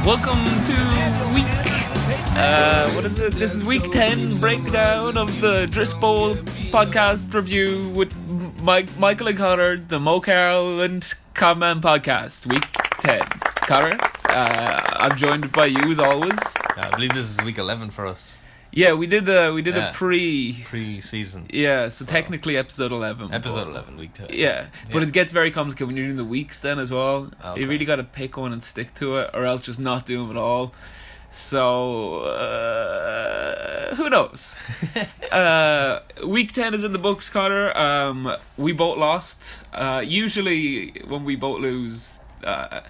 Welcome to week. What is it? This is week 10 breakdown of the Drisbowl podcast review with Michael and Connor, the Mocarl Conman podcast. Week 10. Connor, I'm joined by you as always. I believe this is week 11 for us. Yeah, we did a pre-season. Yeah, so technically episode 11. Episode 11, week 10. Yeah, but it gets very complicated when you're doing the weeks then as well. Okay. You really got to pick one and stick to it, or else just not do them at all. So, who knows? Week 10 is in the books, Connor. We both lost. Usually when we both lose, the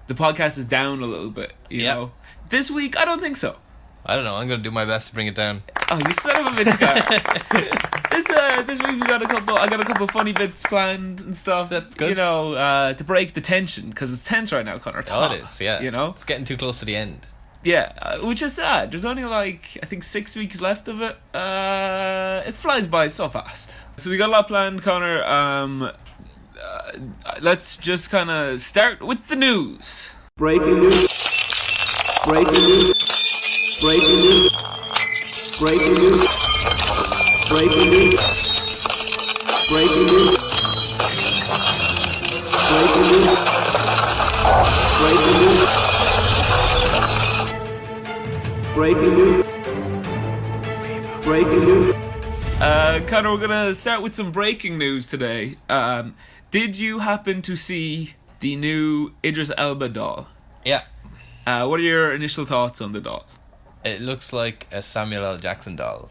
podcast is down a little bit, you know. This week, I don't think so. I don't know, I'm going to do my best to bring it down. Oh, you son of a bitch, guy. This week I got a couple of funny bits planned and stuff. That's good. You know, to break the tension, because it's tense right now, Connor. Oh, it is, yeah. You know? It's getting too close to the end. Yeah, which is sad. There's only I think 6 weeks left of it. It flies by so fast. So we got a lot planned, Connor. Let's just kind of start with the news. Breaking news. Breaking news. Breaking news. Breaking news. Breaking news. Breaking news. Breaking news. Breaking news. Breaking news. Breaking news. Connor, we're gonna start with some breaking news today. Did you happen to see the new Idris Elba doll? Yeah. What are your initial thoughts on the doll? It looks like a Samuel L. Jackson doll.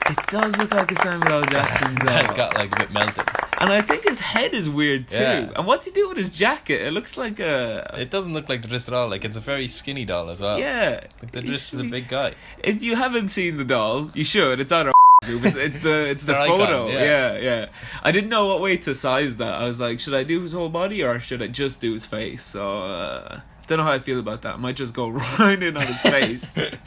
It does look like a Samuel L. Jackson doll. That got a bit melted. And I think his head is weird too. Yeah. And what's he doing with his jacket? It looks like a... It doesn't look like the Driss at all. It's a very skinny doll as well. Yeah. The Driss is a big guy. If you haven't seen the doll, you should. It's on our group. It's the Their photo. icon, Yeah. I didn't know what way to size that. I was like, should I do his whole body or should I just do his face? So... don't know how I feel about that. I might just go right in on his face and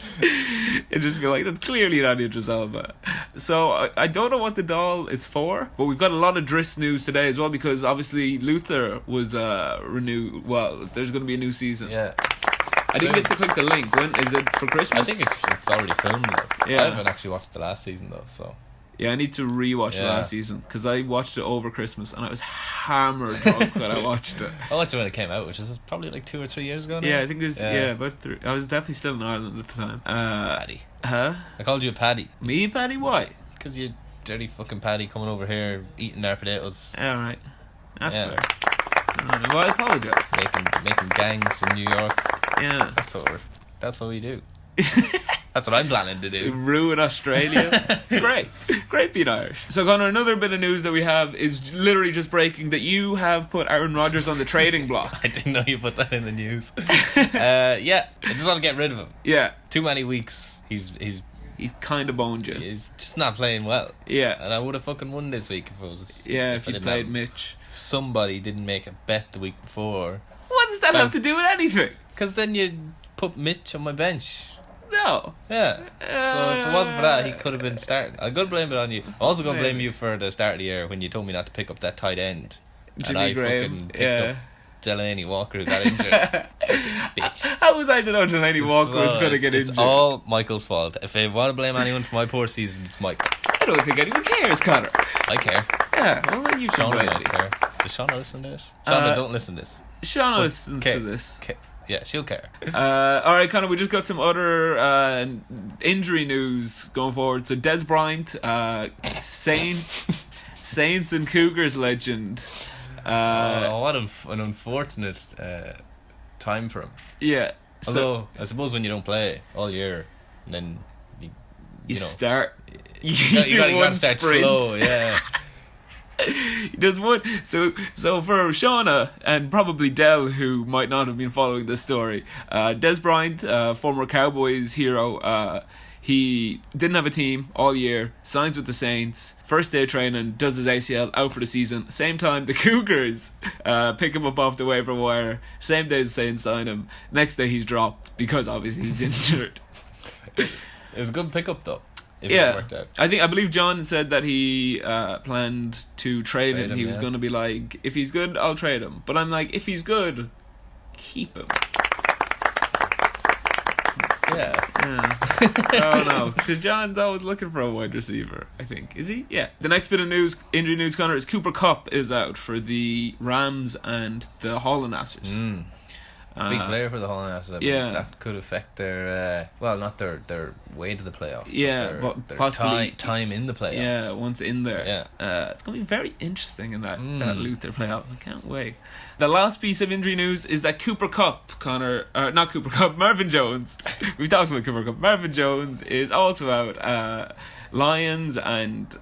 just be like, that's clearly not Idris Elba. So I don't know what the doll is for, but we've got a lot of Driss news today as well, because obviously Luther was renewed. Well, there's going to be a new season. Yeah. I didn't get to click the link. When is it for Christmas? I think it's already filmed though. Yeah. I haven't actually watched the last season though, so... Yeah, I need to rewatch the last season, because I watched it over Christmas and I was hammered drunk when I watched it. I watched it when it came out, which was probably 2 or 3 years ago now. Yeah, I think it was about 3. I was definitely still in Ireland at the time. Paddy. Huh? I called you a Paddy. Me, Paddy? Why? Because you dirty fucking Paddy coming over here eating our potatoes. Alright. That's fair. Well, I apologise. Making gangs in New York. Yeah. That's what we do. That's what I'm planning to do. Ruin Australia. It's great being Irish. So Connor, another bit of news that we have is literally just breaking that you have put Aaron Rodgers on the trading block. I didn't know you put that in the news. Yeah, I just want to get rid of him. Yeah. Too many weeks. He's kind of boned you. He's just not playing well. Yeah. And I would have fucking won this week if it was... if you didn't played have him. Mitch. If somebody didn't make a bet the week before... What does that have to do with anything? Because then you put Mitch on my bench. No. Yeah. So if it wasn't for that, he could have been starting. I'm going to blame it on you. I'm also going to blame you for the start of the year when you told me not to pick up that tight end. Jimmy Graham. Fucking picked up Delaney Walker who got injured. Bitch. How was I to know Delaney Walker was going to get injured? It's all Michael's fault. If I want to blame anyone for my poor season, it's Michael. I don't think anyone cares, Connor. I care. Yeah, well, you can Shauna blame don't me. care. Does Shauna listen to this? Shauna don't listen to this. Shauna listens to this. Yeah, she'll care. Alright, Connor, we just got some other injury news going forward. So Des Bryant, Saints and Cougars legend. What an unfortunate time for him. Yeah. Although, I suppose when you don't play all year, and then you know, start. You do gotta one start sprint. slow, yeah. He does one. So for Shauna and probably Dell, who might not have been following this story, Des Bryant, former Cowboys hero, he didn't have a team all year, signs with the Saints, first day of training, does his ACL, out for the season. Same time the Cougars pick him up off the waiver wire, same day the Saints sign him, next day he's dropped because obviously he's injured. It was a good pickup though. If it worked out. I believe John said that he planned to trade him. He was going to be like, if he's good, I'll trade him. But I'm like, if he's good, keep him. Yeah. Oh no, because John's always looking for a wide receiver, I think. Is he? Yeah. The next bit of news, injury news, Connor, is Cooper Kupp is out for the Rams and the Hollanders. Big player for the Hollanders. That could affect their not their way to the playoff. Yeah, but their possibly time in the playoffs. Yeah, once in there. Yeah. It's going to be very interesting in that Luther playoff. I can't wait. The last piece of injury news is that Cooper Kupp, Connor, not Cooper Kupp, Marvin Jones. We've talked about Cooper Kupp. Marvin Jones is also out. Lions and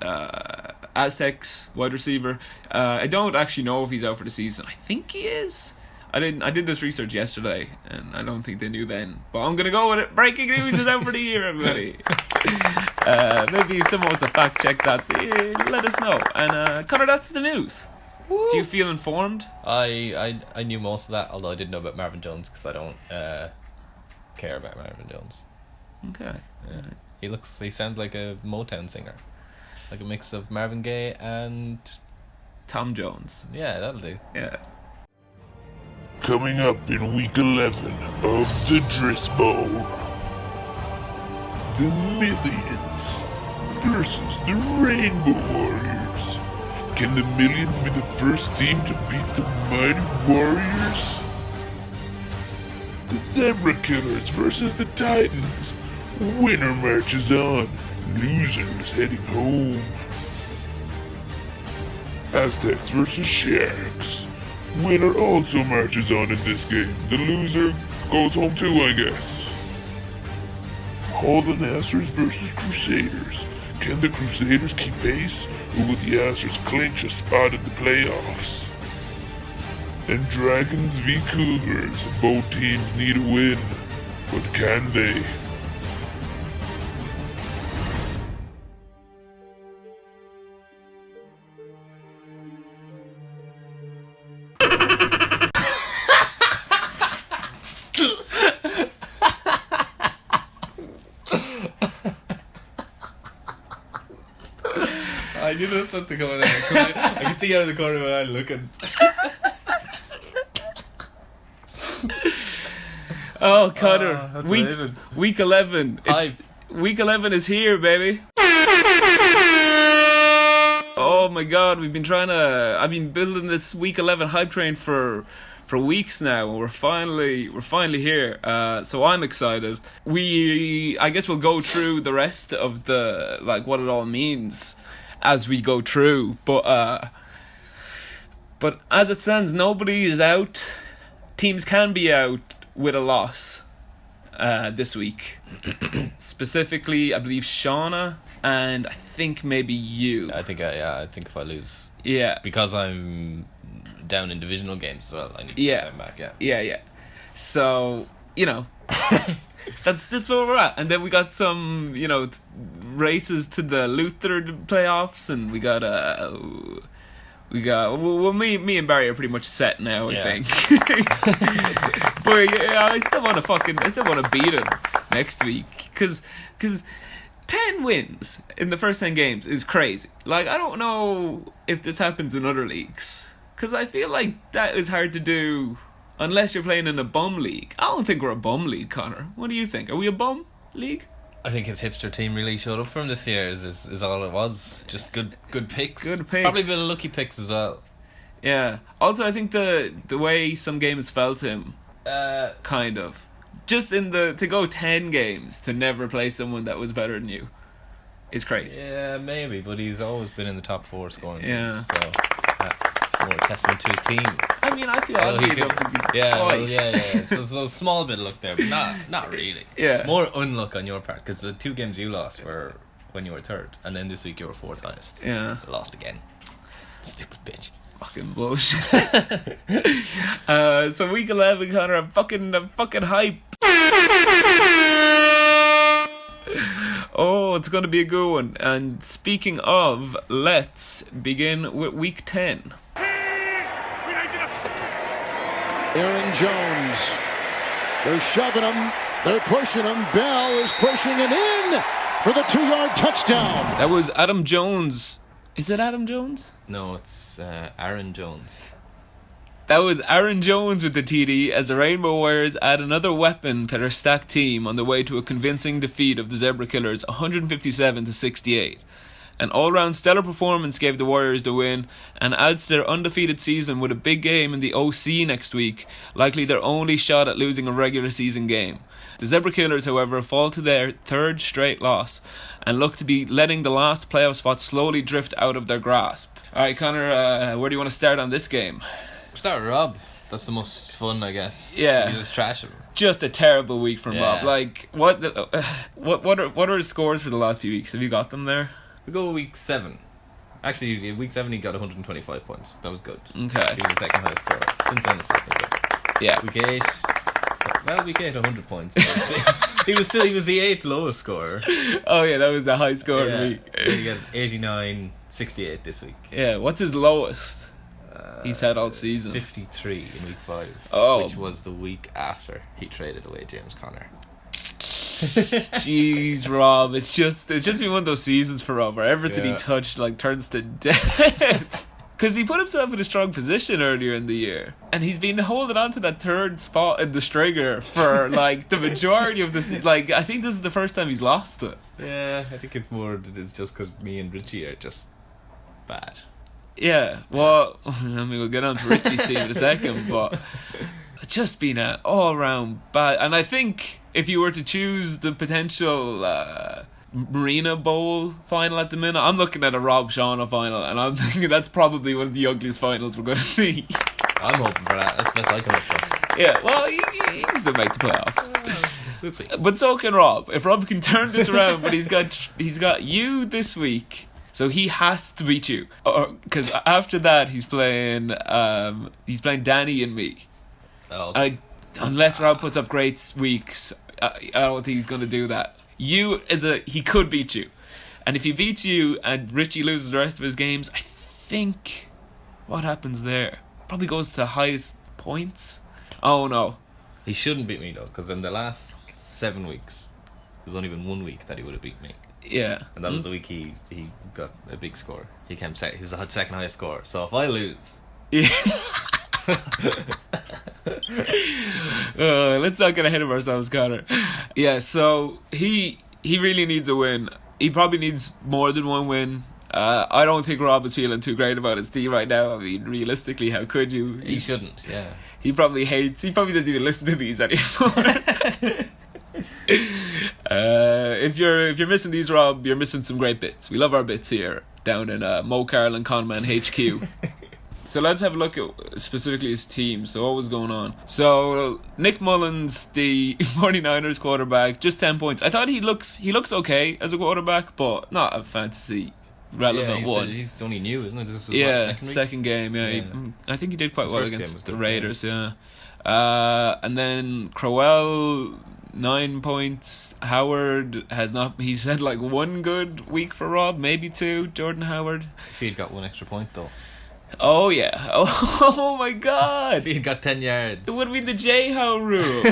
Aztecs wide receiver. I don't actually know if he's out for the season. I think he is. I did this research yesterday, and I don't think they knew then. But I'm going to go with it. Breaking news is out for the year, everybody. Maybe if someone wants to fact check that, let us know. And Connor, that's the news. Woo. Do you feel informed? I knew most of that, although I didn't know about Marvin Jones because I don't care about Marvin Jones. Okay. Yeah. He sounds like a Motown singer, like a mix of Marvin Gaye and Tom Jones. Yeah, that'll do. Yeah. Coming up in week 11 of the Drisbowl, the Millions versus the Rainbow Warriors. Can the Millions be the first team to beat the Mighty Warriors? The Zebra Killers versus the Titans. Winner marches on, losers heading home. Aztecs versus Sharks. Winner also marches on in this game. The loser goes home too, I guess. Hollanders versus Crusaders. Can the Crusaders keep pace, or will the Astros clinch a spot in the playoffs? And Dragons v Cougars. Both teams need a win, but can they? I knew there was something coming there. I could see out of the corner of my eye looking. Oh, Connor, week 11. Week 11 is here, baby. Oh my God, I've been building this week 11 hype train for weeks now, and we're finally here. So I'm excited. I guess we'll go through the rest of the what it all means as we go through. But as it stands, nobody is out. Teams can be out with a loss this week. Specifically, I believe Shauna and I think maybe you. I think if I lose, because I'm down in divisional games as well, I need to get them back. Yeah. So that's where we're at, and then we got some races to the Luther playoffs, and we got me and Barry are pretty much set now, I think. But I still want to beat him next week because 10 wins in the first 10 games is crazy. I don't know if this happens in other leagues, because I feel like that is hard to do unless you're playing in a bum league. I don't think we're a bum league, Connor. What do you think? Are we a bum league? I think his hipster team really showed up for him this year. Is all it was. Just good picks. Good picks. Probably a bit of lucky picks as well. Yeah. Also, I think the way some games felt him, kind of. Just to go 10 games to never play someone that was better than you is crazy. Yeah, maybe, but he's always been in the top 4 scoring. Yeah. So that's more a testament to his team. I mean, I feel I'll give him twice. So a small bit of luck there, but not really. Yeah. More unluck on your part, because the 2 games you lost were when you were 3rd, and then this week you were 4th highest. Yeah. Lost again. Stupid bitch. Fucking bullshit. So week 11, Connor, I'm fucking hype. Oh, it's going to be a good one. And speaking of, let's begin with week 10. Aaron Jones. They're shoving him. They're pushing him. Bell is pushing it in for the 2-yard touchdown. That was Adam Jones. Is it Adam Jones? No, it's Aaron Jones. That was Aaron Jones with the TD as the Rainbow Warriors add another weapon to their stacked team on the way to a convincing defeat of the Zebra Killers 157-68. An all-round stellar performance gave the Warriors the win and adds to their undefeated season with a big game in the OC next week, likely their only shot at losing a regular season game. The Zebra Killers, however, fall to their third straight loss and look to be letting the last playoff spot slowly drift out of their grasp. Alright, Connor, where do you want to start on this game? Start with Rob. That's the most fun, I guess. Yeah. You just trash him. Just a terrible week from Yeah. Rob. Like, what are his scores for the last few weeks? Have you got them there? We go week 7. Actually, week 7 he got 125 points. That was good. Okay. He was the second highest scorer. Since then, it's looking good. Yeah. Week 8. Well, week 8, 100 points. he was the 8th lowest scorer. Oh yeah, that was a high scoring week. He got 89, 68 this week. Yeah, what's his lowest he's had all season? 53 in week 5. Oh. Which was the week after he traded away James Conner. Jeez, Rob, it's just been one of those seasons for Rob where everything he touched like turns to death. Because he put himself in a strong position earlier in the year, and he's been holding on to that third spot in the stringer for like the majority of the season. Like, I think this is the first time he's lost it. Yeah, I think it's just because me and Richie are just bad. Yeah, well, I mean, we'll get on to Richie's team in a second, but it's just been an all-round bad. And I think if you were to choose the potential Marina Bowl final at the minute, I'm looking at a Rob Shauna final, and I'm thinking that's probably one of the ugliest finals we're going to see. I'm hoping for that. That's the best I can hope for. Yeah, well, he can still make the playoffs. We'll see. But so can Rob. If Rob can turn this around, but he's got you this week, so he has to beat you. Because after that, he's playing Danny and me. Oh. Unless Rob puts up great weeks, I don't think he's going to do that. He could beat you, and if he beats you and Richie loses the rest of his games, I think what happens there probably goes to highest points. Oh no, He shouldn't beat me though, because in the last 7 weeks, there's only been 1 week that he would have beat me, yeah, and that was the week he got a big score. He came second. He was the second highest scorer. So if I lose, yeah. Let's not get ahead of ourselves, Connor. Yeah, so he really needs a win. He probably needs more than one win. I don't think Rob is feeling too great about his team right now. I mean, realistically, how could you? he shouldn't. Yeah. He probably doesn't even listen to these anymore. If you're missing these, Rob, you're missing some great bits. We love our bits here down in Mocarl Conman HQ. So let's have a look at specifically his team. So what was going on? So Nick Mullins, the 49ers quarterback, just 10 points. I thought he looks okay as a quarterback, but not a fantasy relevant one. He's only new, isn't it? This was Yeah, what, second game. Yeah, I think he did quite His well first game against was the good, Raiders. Yeah, and then Crowell, 9 points. Howard he's had like one good week for Rob, maybe two. Jordan Howard. If he'd got 1 extra point though. Oh yeah. Oh my God. If he'd got 10 yards. It would be the J-How rule.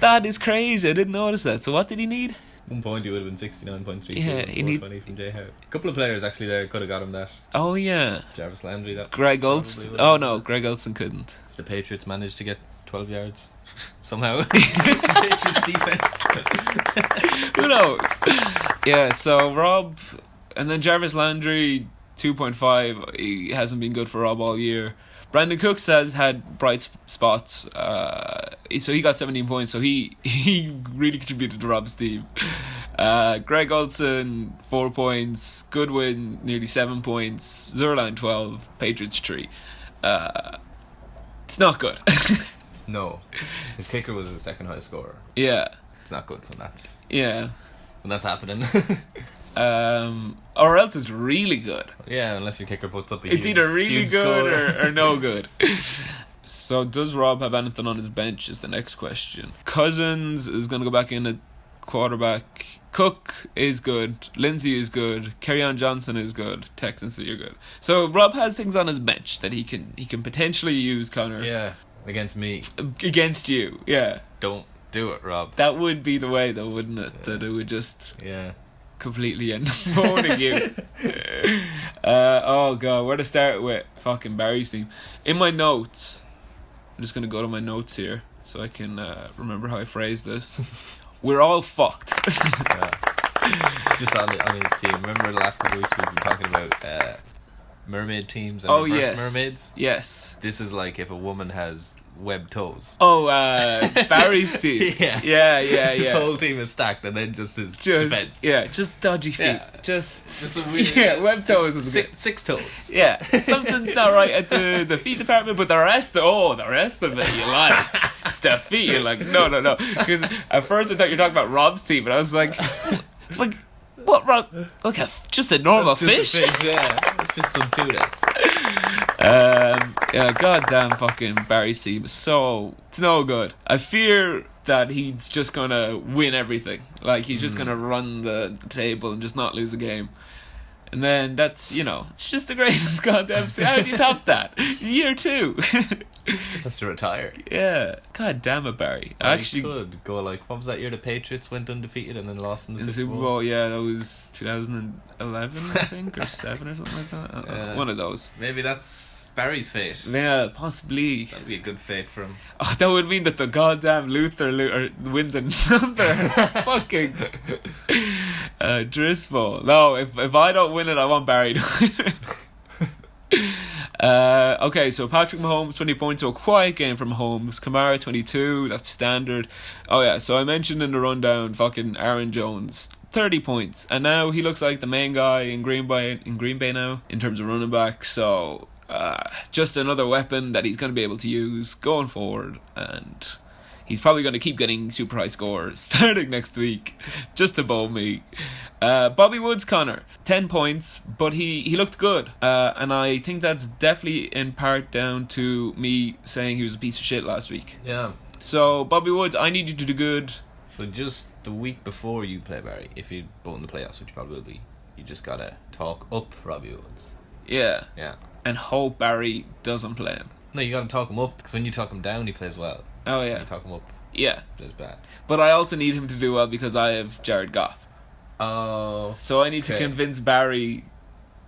That is crazy. I didn't notice that. So what did he need? 1 point, he would have been 69.3. Yeah, he need 20 from J Howe. A couple of players actually there could have got him that. Oh yeah. Jarvis Landry, that. Greg Olson. Oh no, Greg Olson couldn't. The Patriots managed to get 12 yards somehow. Patriots defense. Who knows? Yeah. So Rob, and then Jarvis Landry, 2.5. He hasn't been good for Rob all year. Brandon Cooks has had bright spots. So he got 17 points. So he really contributed to Rob's team. Greg Olson, 4 points. Goodwin, nearly 7 points. Zerline, 12. Patriots, 3. It's not good. No. His kicker was his second highest scorer. Yeah. It's not good when that's happening. Or else it's really good. Yeah, unless your kicker puts up a It's either really huge good score. or no good. So does Rob have anything on his bench is the next question. Cousins is going to go back in at quarterback. Cook is good. Lindsay is good. Kerryon Johnson is good. Texans, you're good. So Rob has things on his bench that he can potentially use, Connor. Yeah, against me. Against you, yeah. Don't do it, Rob. That would be the way though, wouldn't it? Yeah. That it would just... Yeah. Completely end up owning you. Oh god, where to start with fucking Barry's team. In my notes, I'm just going to go to my notes here so I can remember how I phrased this. We're all fucked. Just on his team. Remember the last couple of weeks we've been talking about mermaid teams and reverse mermaids? Yes. This is like if a woman has webbed toes. Oh, Barry's team. Yeah. Yeah. The whole team is stacked and then just his defense. Yeah, just dodgy feet. Yeah. Just a weird, web toes is six toes. Yeah, something's not right at the feet department, but the rest of it, you like. It's the feet, you're like, no. Because at first I thought you were talking about Rob's team, and I was like, what, Rob? Look, just a normal fish? Yeah, it's just some tuna. Yeah, goddamn fucking Barry's team is it's no good. I fear that he's just gonna win everything. Like, he's just gonna run the table and just not lose a game. And then that's, it's just the greatest goddamn thing. How do you top that? Year 2. Just to retire. Yeah. God damn it, Barry. I actually could go like, what was that year the Patriots went undefeated and then lost in the Super Bowl? Yeah, that was 2011, I think, or 7 or something like that. One of those. Maybe that's Barry's fate. Yeah, possibly. That'd be a good fate for him. Oh, that would mean that the goddamn Luther wins another fucking Drisbowl. No, if I don't win it, I want Barry to win it. Okay, so Patrick Mahomes 20 points, so a quiet game from Mahomes. Kamara 22, that's standard. Oh yeah, so I mentioned in the rundown fucking Aaron Jones 30 points, and now he looks like the main guy in Green Bay now in terms of running back. So just another weapon that he's going to be able to use going forward, and he's probably going to keep getting super high scores starting next week, just to bowl me. Bobby Woods, Connor, 10 points, but he looked good, and I think that's definitely in part down to me saying he was a piece of shit last week. Yeah. So Bobby Woods, I need you to do good. So just the week before you play Barry, if you bowl in the playoffs, which you probably will be, you just gotta talk up Robbie Woods. Yeah. Yeah. And hope Barry doesn't play him. No, you gotta talk him up, because when you talk him down, he plays well. Oh yeah. When you talk him up, yeah, he plays bad. But I also need him to do well because I have Jared Goff. Oh. So I need to convince Barry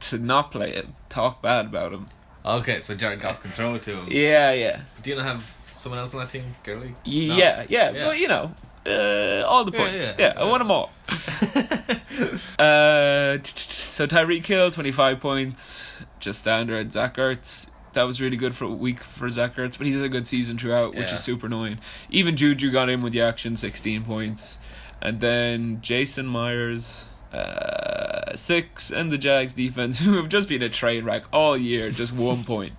to not play him, talk bad about him. Okay, so Jared Goff can throw it to him. Yeah. Do you not have someone else on that team, Gurley? No. Yeah. But all the points. Yeah, I want them all. So Tyreek Hill 25 points, just standard. Zach Ertz, that was really good for a week for Zach Ertz, but he's had a good season throughout, which is super annoying. Even Juju got in with the action, 16 points. And then Jason Myers, 6, and the Jags defense, who have just been a train wreck all year, just 1 point.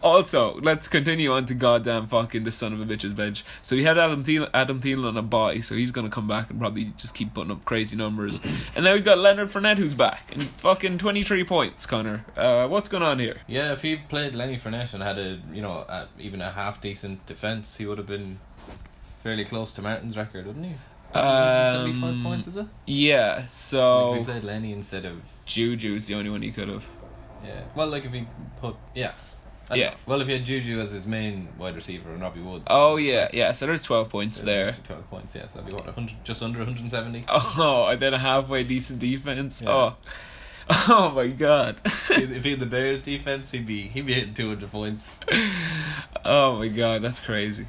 Also, let's continue on to goddamn fucking the son of a bitch's bench. So he had Adam Thielen on a bye, so he's going to come back and probably just keep putting up crazy numbers. And now he's got Leonard Fournette, who's back, and fucking 23 points, Connor. What's going on here? Yeah, if he played Lenny Fournette and had even a half-decent defence, he would have been fairly close to Martin's record, wouldn't he? 75 points, is it? Yeah, so... If he played Lenny instead of... Juju's the only one he could have. Yeah, well, like if he put... Yeah. Well, if he had Juju as his main wide receiver and Robbie Woods. Oh, yeah, so there's 12 points there. 12 points, yeah, so that'd be what, just under 170? Oh, and then a halfway decent defense. Yeah. Oh my god. If he had the Bears defense, he'd be hitting 200 points. Oh my god, that's crazy.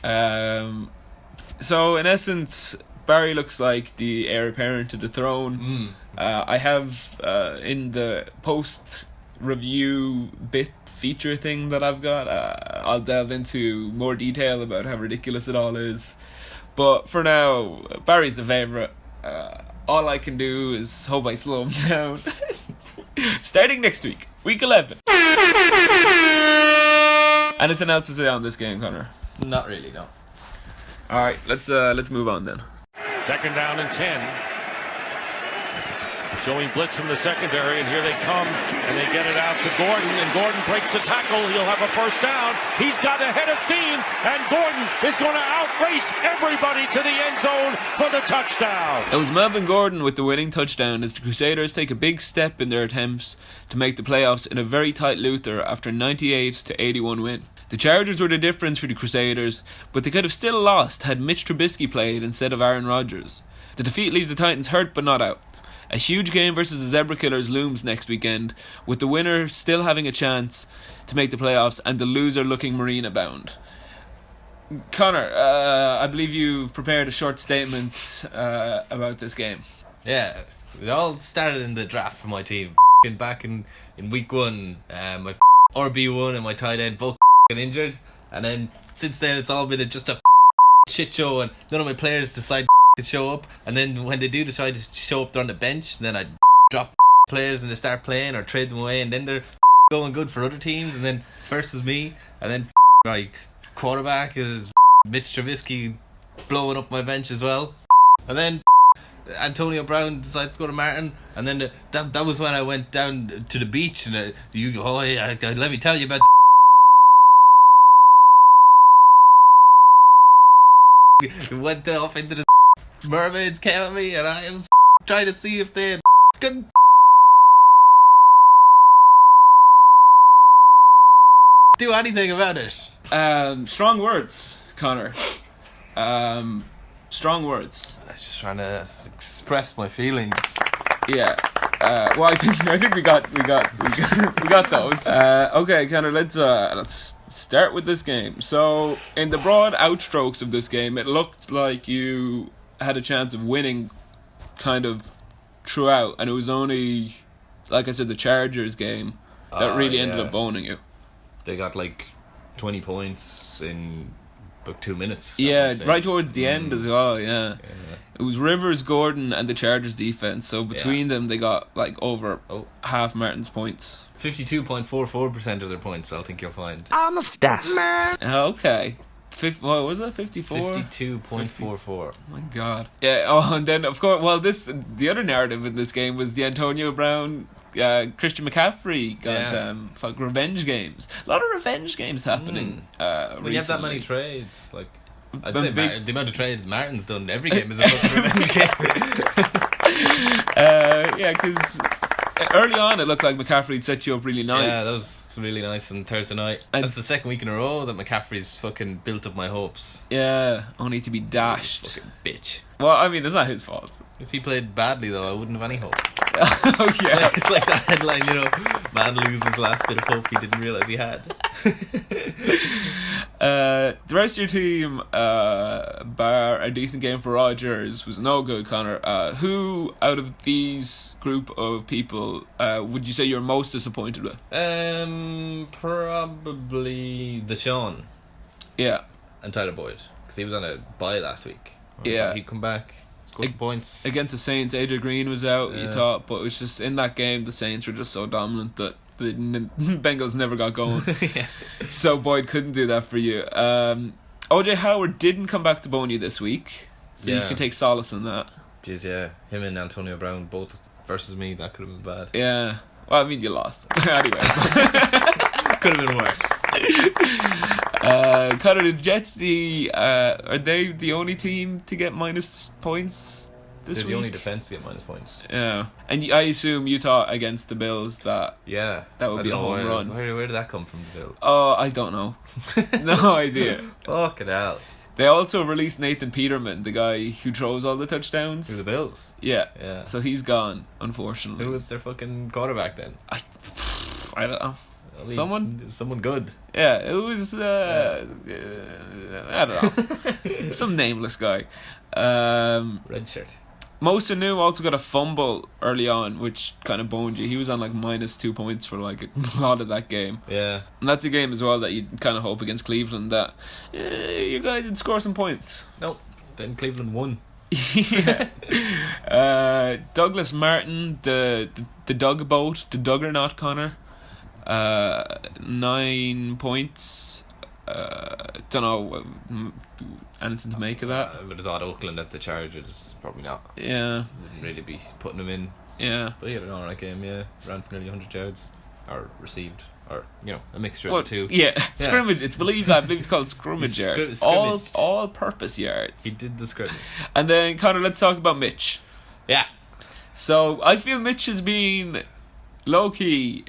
So in essence, Barry looks like the heir apparent to the throne. I have in the post review bit feature thing that I've got, I'll delve into more detail about how ridiculous it all is, but for now Barry's the favourite. All I can do is hope I slow him down. Starting next week, week 11. Anything else to say on this game, Connor? Not really, no. Alright, let's move on then. 2nd down and 10. Showing blitz from the secondary, and here they come, and they get it out to Gordon, and Gordon breaks the tackle. He'll have a first down. He's got a head of steam, and Gordon is going to outrace everybody to the end zone for the touchdown. It was Melvin Gordon with the winning touchdown as the Crusaders take a big step in their attempts to make the playoffs in a very tight Luther after a 98-81 win. The Chargers were the difference for the Crusaders, but they could have still lost had Mitch Trubisky played instead of Aaron Rodgers. The defeat leaves the Titans hurt but not out. A huge game versus the Zebra Killers looms next weekend, with the winner still having a chance to make the playoffs and the loser looking marina bound. Connor, I believe you've prepared a short statement about this game. Yeah, it all started in the draft for my team. Back in week 1, my RB1 and my tight end both injured, and then since then it's all been just a shit show, and none of my players decide to show up, and then when they do decide to show up, they're on the bench, and then I drop players and they start playing or trade them away, and then they're going good for other teams, and then versus me, and then my quarterback is Mitch Trubisky blowing up my bench as well, and then Antonio Brown decides to go to Martin, and then that was when I went down to the beach, and let me tell you about went off into the mermaids came at me, and I was trying to see if they could do anything about it. Strong words, Connor. Strong words. I was just trying to express my feelings. Yeah. Well, I think we got those. Okay, Connor. Let's start with this game. So, in the broad outstrokes of this game, it looked like you had a chance of winning, kind of throughout, and it was only, like I said, the Chargers game that really ended up owning you. They got like 20 points in about 2 minutes. Yeah, right towards the end as well. Yeah. It was Rivers, Gordon, and the Chargers defense. So between them, they got like over half Martin's points. 52.44% of their points, I think you'll find. I'm a stat man. Okay. What was it? 54? 52.44. Oh my god. Yeah. Oh, and then of course, the other narrative in this game was the Antonio Brown, Christian McCaffrey got revenge games. A lot of revenge games happening. When you have that many trades, like I'd say the amount of trades Martin's done every game is a fucking revenge game. Yeah, because early on it looked like McCaffrey'd set you up really nice. Yeah, that was really nice on Thursday night. And that's the second week in a row that McCaffrey's fucking built up my hopes. Yeah, only to be dashed. Fucking bitch. Well, I mean, it's not his fault. If he played badly though, I wouldn't have any hope. Oh yeah, it's like that headline, man loses last bit of hope he didn't realise he had. The rest of your team, bar a decent game for Rodgers, was no good, Connor. Who out of these group of people would you say you're most disappointed with? Probably Deshaun. Yeah. And Tyler Boyd, because he was on a bye last week. Yeah. He'd come back, score points. Against the Saints, AJ Green was out, you thought, but it was just in that game, the Saints were just so dominant that the Bengals never got going. Yeah. So Boyd couldn't do that for you. OJ Howard didn't come back to bone you this week, so you can take solace in that. Jeez, yeah. Him and Antonio Brown both versus me, that could have been bad. Yeah. Well, I mean, you lost. Anyway. Could have been worse. Connor, the Jets, are they the only team to get minus points this week? They're the only defense to get minus points. Yeah. And I assume you thought against the Bills that would be a home run. Where did that come from, the Bills? Oh, I don't know. No idea. Fucking hell. They also released Nathan Peterman, the guy who throws all the touchdowns. To the Bills? Yeah. So he's gone, unfortunately. Who was their fucking quarterback then? I don't know. Someone good. Yeah, it was I don't know. Some nameless guy. Red shirt. Mo Sanu also got a fumble early on, which kind of boned you. He was on like minus 2 points for like a lot of that game. Yeah. And that's a game as well that you kind of hope against Cleveland that you guys would score some points. Nope. Then Cleveland won. Yeah. Douglas Martin, the Dug boat, the Duggernaut, Connor. 9 points. Don't know anything to make of that. I would have thought Oakland at the Chargers, probably not. Yeah. Wouldn't really be putting them in. Yeah. But he had an alright game, ran for nearly 100 yards. Or received. Or, a mixture of the two. Yeah. Scrimmage. I believe it's called scrimmage yards. All purpose yards. He did the scrimmage. And then, Connor, let's talk about Mitch. Yeah. So, I feel Mitch has been low-key.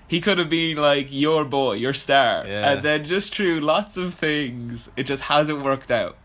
He could have been like your boy, your star. Yeah. And then just through lots of things, it just hasn't worked out.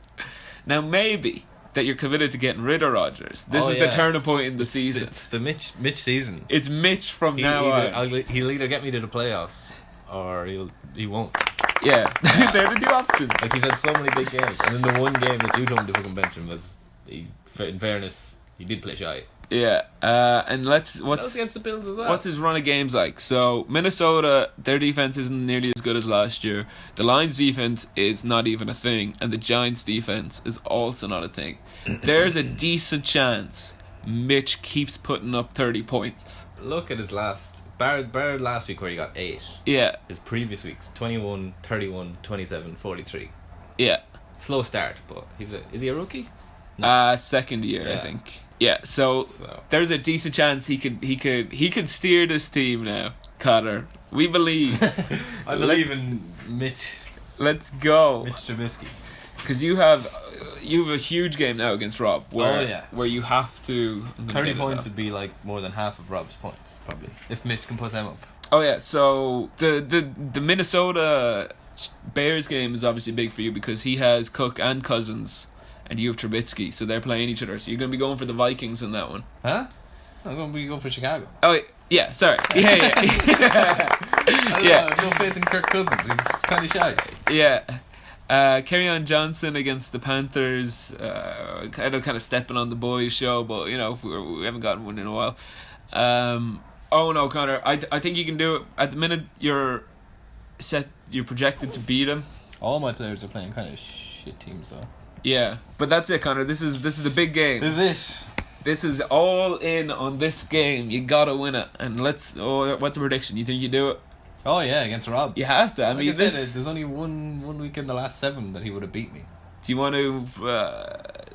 Now, maybe that you're committed to getting rid of Rodgers. This is the turning point in the season. It's the Mitch season. It's Mitch from now on. He'll either get me to the playoffs or he won't. Yeah, they're the two options. Like, he's had so many big games, and then the one game that you told him to fucking bench him was, in fairness, he did play shy. Yeah, and what's against the Bills as well. What's his run of games like? So Minnesota, their defense isn't nearly as good as last year. The Lions' defense is not even a thing, and the Giants' defense is also not a thing. There's a decent chance Mitch keeps putting up 30 points. Look at his bar last week where he got 8. Yeah. His previous weeks, 21, 31, 27, 43. Yeah. Slow start, but is he a rookie? No. Second year, I think. Yeah, so there's a decent chance he could steer this team now, Connor. We believe. I believe in Mitch. Let's go, Mitch Trubisky. Because you have a huge game now against Rob, where you have to. 30 points would be like more than half of Rob's points, probably, if Mitch can put them up. Oh yeah, so the Minnesota Bears game is obviously big for you because he has Cook and Cousins. And you have Trubisky, so they're playing each other. So you're going to be going for the Vikings in that one. Huh? I'm going to be going for Chicago. Oh, yeah, sorry. Yeah. I have no faith in Kirk Cousins. He's kind of shy. Yeah. Kerryon Johnson against the Panthers. Kind of stepping on the boys' show, but, we haven't gotten one in a while. Oh, no, Connor. I think you can do it. At the minute, you're projected to beat him. All my players are playing kind of shit teams, though. Yeah, but that's it, Connor. This is the big game. This is it. This is all in on this game. You gotta win it. And what's a prediction? You think you do it? Oh yeah, against Rob. You have to. I mean, there's only one week in the last 7 that he would have beat me. Do you want to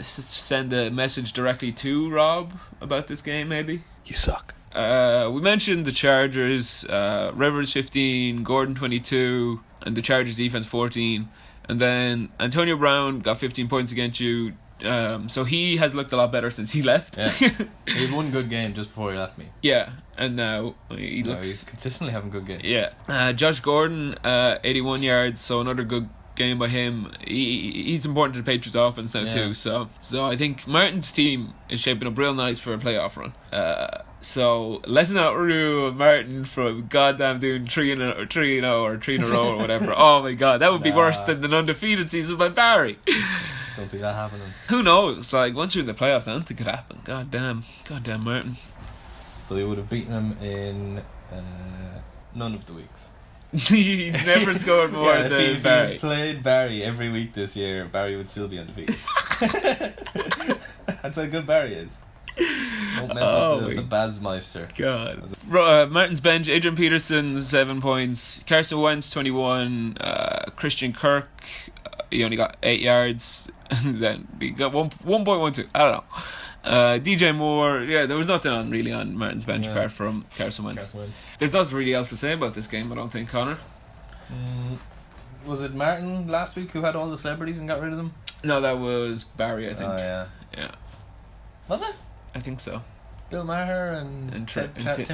send a message directly to Rob about this game? Maybe. You suck. We mentioned the Chargers. Rivers 15, Gordon 22, and the Chargers defense 14. And then Antonio Brown got 15 points against you. So he has looked a lot better since he left. Yeah. He had one good game just before he left me. Yeah, and now he's consistently having good games. Yeah. Josh Gordon, 81 yards, so another good game by him. He's important to the Patriots offense now too. So I think Martin's team is shaping up real nice for a playoff run. So let's not rule Martin from goddamn doing 3-0 or 3 in a row or whatever. Oh my god, that would be worse than an undefeated season by Barry. Don't see that happening. Who knows? Like, once you're in the playoffs, anything could happen. Goddamn Martin. So they would have beaten him in none of the weeks. He's never scored more than Barry. If he played Barry every week this year, Barry would still be undefeated. That's how good Barry is. Don't mess up the Bazmeister. God. Martin's bench, Adrian Peterson 7 points, Carson Wentz 21, Christian Kirk he only got 8 yards, and then he got 1.12. I don't know. DJ Moore, there was nothing on Martin's bench apart from Carson Wentz. There's nothing really else to say about this game, I don't think, Connor. Was it Martin last week who had all the celebrities and got rid of them? No, that was Barry, I think. Oh, yeah. Yeah. Was it? I think so. Bill Maher and Tim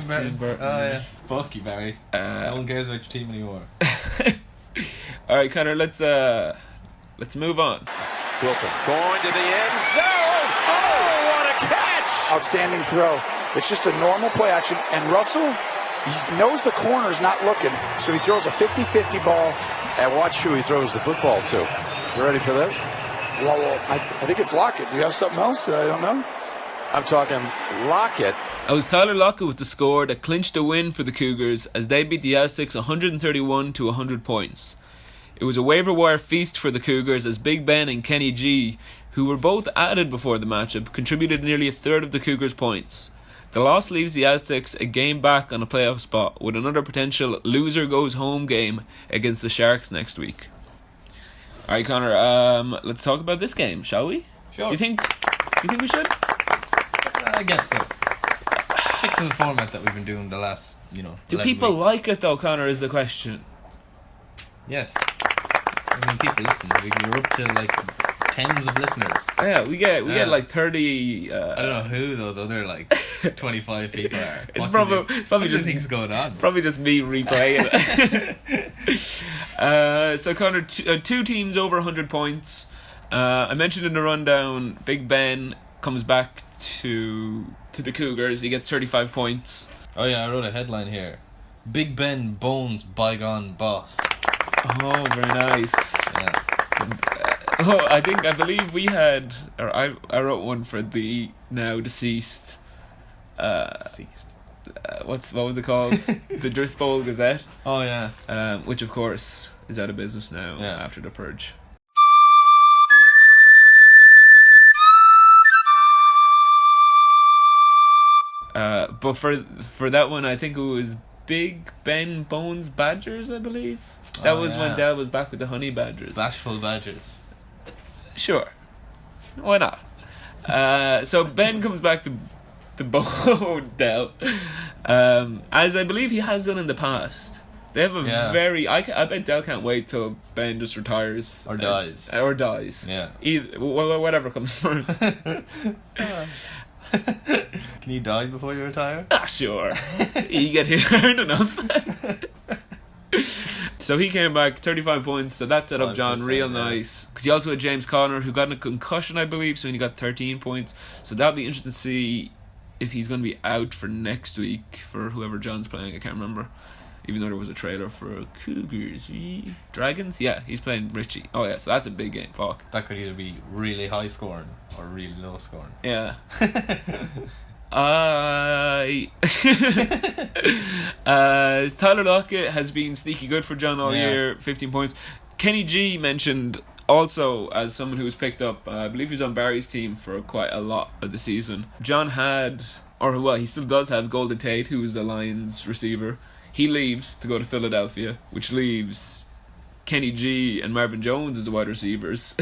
Burton. Oh, yeah. Fuck you, Barry. No one cares about your team anymore. Alright, Connor, let's move on. Wilson going to the end zone. Oh, what a catch! Outstanding throw. It's just a normal play action. And Russell, he knows the corner's not looking, so he throws a 50-50 ball. And watch who he throws the football to. You ready for this? Well, I think it's Lockett. Do you have something else that I don't know? I'm talking Lockett. It was Tyler Lockett with the score that clinched a win for the Cougars as they beat the Aztecs 131 to 100 points. It was a waiver wire feast for the Cougars as Big Ben and Kenny G, who were both added before the matchup, contributed nearly a third of the Cougars' points. The loss leaves the Aztecs a game back on a playoff spot with another potential loser goes home game against the Sharks next week. Alright, Connor, let's talk about this game, shall we? Sure. Do you think we should? I guess so. Stick to the format that we've been doing the last, Do people weeks. like it though, Connor, is the question. Yes. I mean, people listen. We're up to like tens of listeners. Yeah, we get like 30. I don't know who those other 25 people are. It's probably just things going on. Probably just me replaying it. So Connor, 2 teams over 100 points. I mentioned in the rundown, Big Ben comes back to the Cougars. He gets 35 points. Oh yeah, I wrote a headline here. Big Ben bones bygone boss. Oh, very nice. Yeah. I believe we had, or I wrote one for the now deceased. What was it called? The Drisbowl Gazette. Oh yeah. Which of course is out of business now Yeah. after the purge. But for that one, I think it was Big Ben Bones Badgers, I believe. That was when Dell was back with the Honey Badgers. Bashful Badgers. Sure. Why not? So Ben comes back to bone Dell, as I believe he has done in the past. They have a very... I bet Dell can't wait till Ben just retires. Or dies. Or dies. Yeah. Either, whatever comes first. Can you die before you retire? Sure. You get hard enough. So he came back 35 points, so that set up John real nice. Because he also had James Conner, who got a concussion, I believe, so he got 13 points. So that'll be interesting to see if he's going to be out for next week for whoever John's playing. I can't remember. Even though there was a trailer for Cougars Dragons. Yeah, he's playing Richie. Oh yeah, so that's a big game. Fuck. That could either be really high scoring or really low scoring. Yeah. Tyler Lockett has been sneaky good for John all year. 15 points. Kenny G mentioned also as someone who was picked up. I believe he was on Barry's team for quite a lot of the season. John had, or well, he still does have Golden Tate, who is the Lions receiver. He leaves to go to Philadelphia, which leaves Kenny G and Marvin Jones as the wide receivers.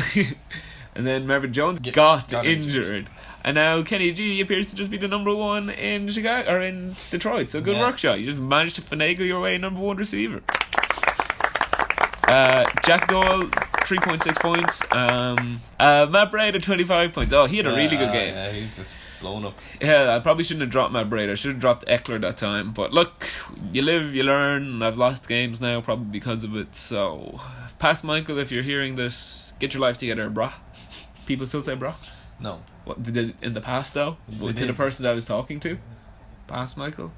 And then Marvin Jones got injured. And now Kenny G appears to just be the number one in Chicago or in Detroit. So good work, Shaw. You just managed to finagle your way number one receiver. Jack Doyle, 3.6 points. Matt Breda, 25 points. Oh, he had a really good game. Yeah, he's just blown up. Yeah, I probably shouldn't have dropped Matt Breda. I should have dropped Eckler that time. But look, you live, you learn. I've lost games now probably because of it. So, past Michael, if you're hearing this, get your life together, brah. People still say brah? No. What did they, in the past though? To the person that I was talking to? Past Michael?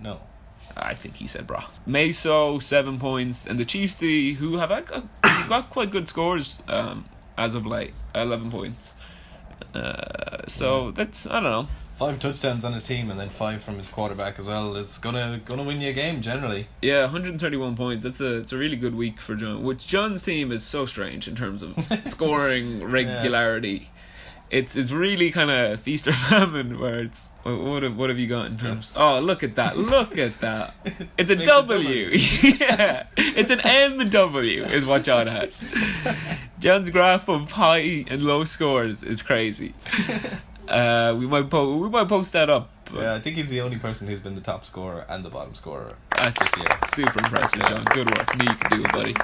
No. I think he said brah. Meso, 7 points, and the Chiefs D, who have got quite good scores as of late, 11 points. So that's, I don't know. 5 touchdowns on his team and then 5 from his quarterback as well is gonna win you a game generally. Yeah, 131 points. It's a really good week for John. Which John's team is so strange in terms of scoring regularity. It's really kind of feast or famine where it's what have you got in terms? Oh, look at that! Look at that! It's a W. Yeah, it's an MW is what John has. John's graph of high and low scores is crazy. We might post that up. Yeah, I think he's the only person who's been the top scorer and the bottom scorer. That's super impressive, John. Good work. Me, you can do it, buddy.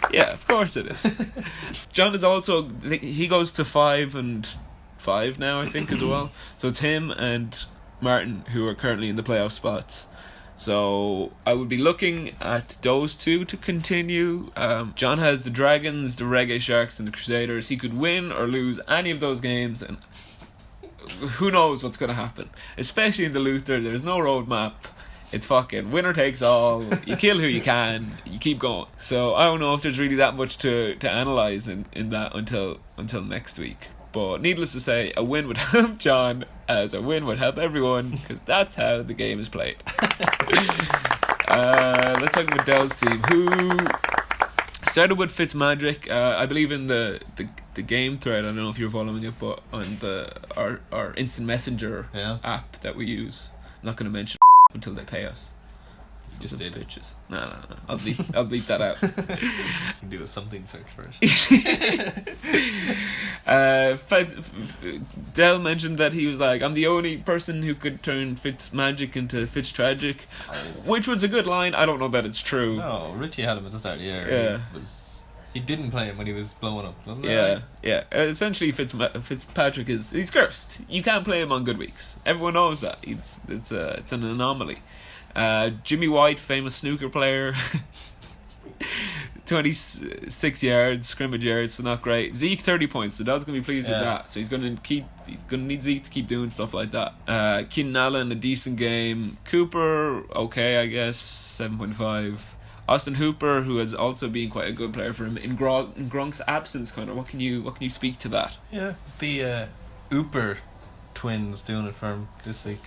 Yeah, of course it is. John is also, he goes to 5 and 5 now, I think, as well. So it's him and Martin who are currently in the playoff spots. So I would be looking at those two to continue. John has the Dragons, the Reggae Sharks, and the Crusaders. He could win or lose any of those games, and who knows what's going to happen. Especially in the Luther, there's no roadmap. It's fucking winner takes all. You kill who you can. You keep going. So I don't know if there's really that much to analyse in that until next week. But needless to say, a win would help John, as a win would help everyone, because that's how the game is played. Let's talk about Dell's team, who started with Fitzmagic. I believe in the game thread. I don't know if you're following it, but on our instant messenger app that we use. I'm not going to mention until they pay us. Just did. Bitches. No. I'll bleep that out. You can do a something search first. Dell mentioned that he was like, I'm the only person who could turn Fitzmagic into Fitztragic, which was a good line. I don't know that it's true. No, Richie had him at the start of the year. Yeah. He didn't play him when he was blowing up, wasn't it? Yeah. Essentially, Fitzpatrick he's cursed. You can't play him on good weeks. Everyone knows that. It's an anomaly. Jimmy White, famous snooker player. 26 yards, scrimmage yards, so not great. Zeke 30 points, so Dell's gonna be pleased with that. So he's gonna need Zeke to keep doing stuff like that. Keenan Allen, a decent game. Cooper, okay, I guess 7.5. Austin Hooper, who has also been quite a good player for him in Gronk's absence. Connor, what can you speak to that? Yeah, the Hooper twins doing it for him this week.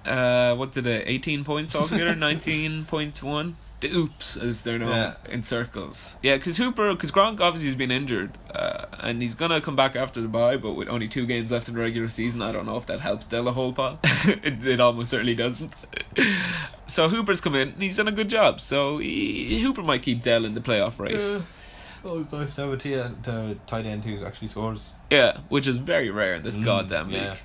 What did 18 points altogether? 19.1. The oops, as they're known in circles. Yeah, because Gronk obviously has been injured, and he's gonna come back after the bye, but with only 2 games left in the regular season, I don't know if that helps Dell a whole pot. it almost certainly doesn't. So Hooper's come in, and he's done a good job. So Hooper might keep Dell in the playoff race. It's always nice to have a tight end who actually scores. Yeah, which is very rare in this goddamn league.